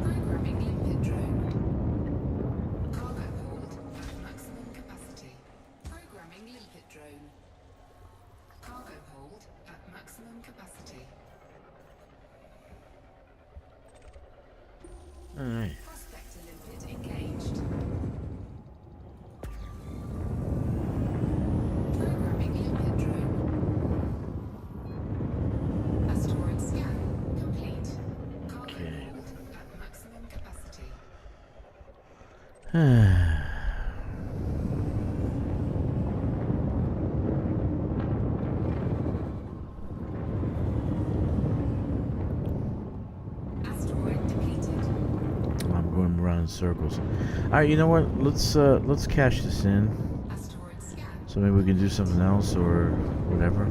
Programming limpet drone. Cargo hold at maximum capacity. Programming limpet drone. Cargo hold at maximum capacity. Alright. Prospector limpet engaged. Programming limpet drone. Asteroid scan complete. Cargo Okay. hold at maximum capacity. Asteroid depleted. I'm going around in circles. Alright, you know what? Let's cash this in. Asteroid scan. So maybe we can do something else or whatever.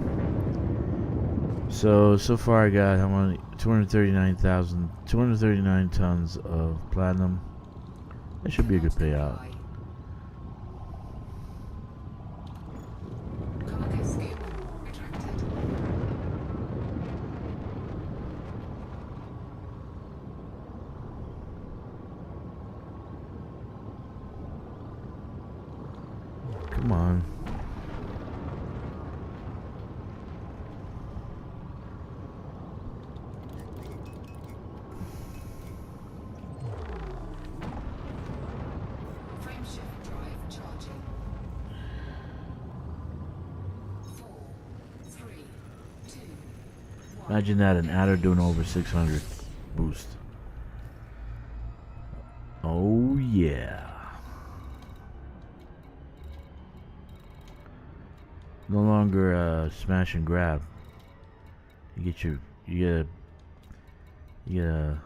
So far I got how many? 239 tons of platinum. That should be a good payout. Cargo scoop retracted. Imagine that, an adder doing over 600 boost. Oh yeah. No longer smash and grab. You get a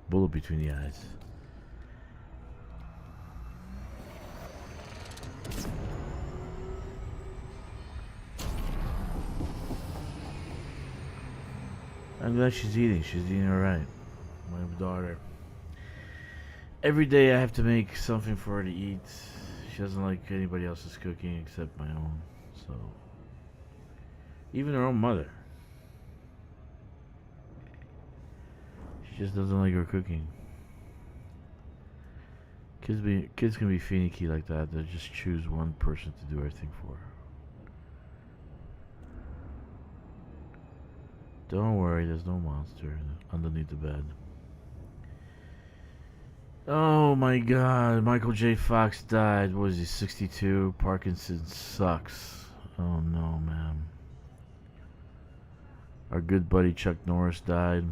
bullet between the eyes. I'm glad she's eating. She's eating alright. My daughter. Every day I have to make something for her to eat. She doesn't like anybody else's cooking except my own. So, even her own mother. She just doesn't like her cooking. Kids can be finicky like that. They just choose one person to do everything for. Don't worry, there's no monster underneath the bed. Oh my god, Michael J. Fox died. What was he, 62? Parkinson's sucks. Oh no, man. Our good buddy Chuck Norris died.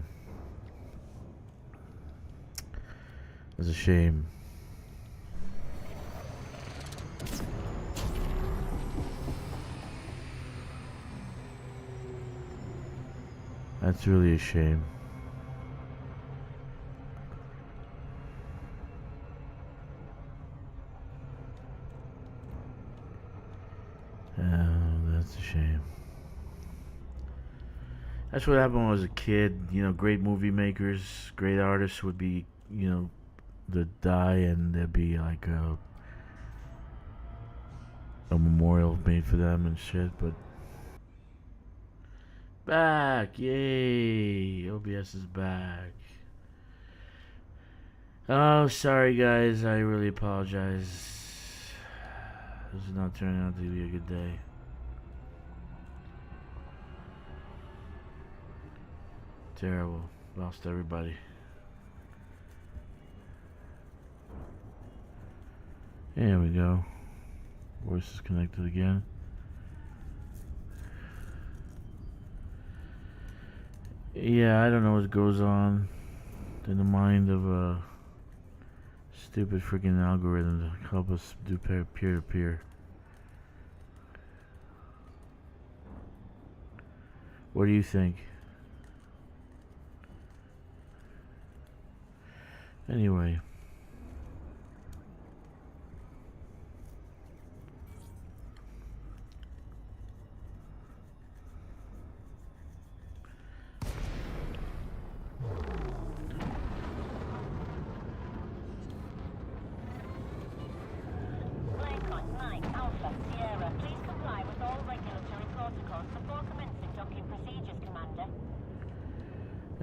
It's a shame. That's really a shame. That's a shame. That's what happened when I was a kid. You know, great movie makers, great artists would be, you know, they'd die and there'd be like a memorial made for them and shit, but back, yay, OBS is back. Oh, sorry guys, I really apologize. This is not turning out to be a good day. Terrible, lost everybody. There we go. Voice is connected again. Yeah, I don't know what goes on in the mind of a stupid freaking algorithm to help us do peer-to-peer. What do you think? Anyway.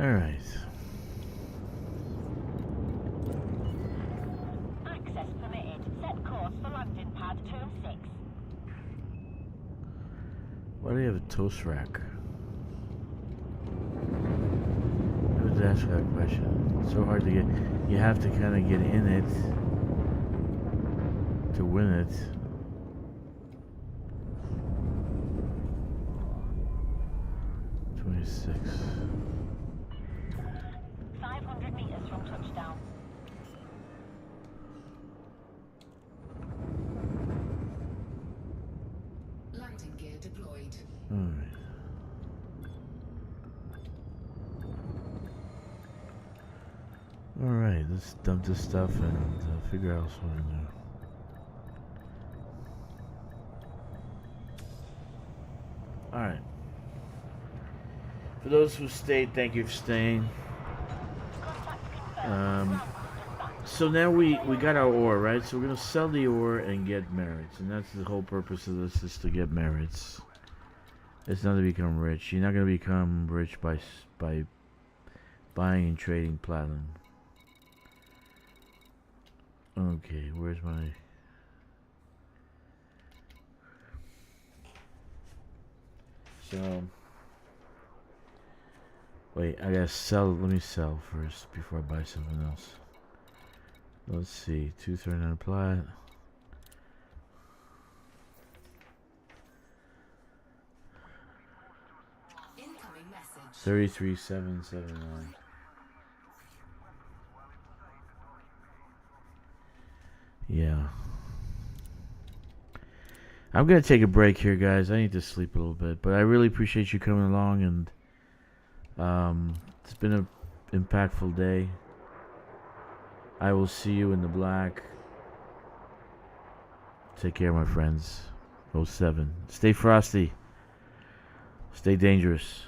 Alright. Access permitted. Set course for landing pad 2 and 6. Why do you have a toast rack? I was asking that question. It's so hard to get. You have to kind of get in it to win it. .26. 500 meters from touchdown. Landing gear deployed. Alright. Alright, let's dump this stuff and figure out what to do. Alright. For those who stayed, thank you for staying. So now we got our ore, right? So we're gonna sell the ore and get merits, and that's the whole purpose of this, is to get merits. It's not to become rich. You're not gonna become rich by buying and trading platinum. Okay, where's my... So... Wait, I gotta sell. Let me sell first before I buy something else. Let's see. 239 plat. Incoming message. 33779. Yeah. I'm going to take a break here, guys. I need to sleep a little bit. But I really appreciate you coming along. And it's been an impactful day. I will see you in the black. Take care, my friends. 07. Stay frosty. Stay dangerous.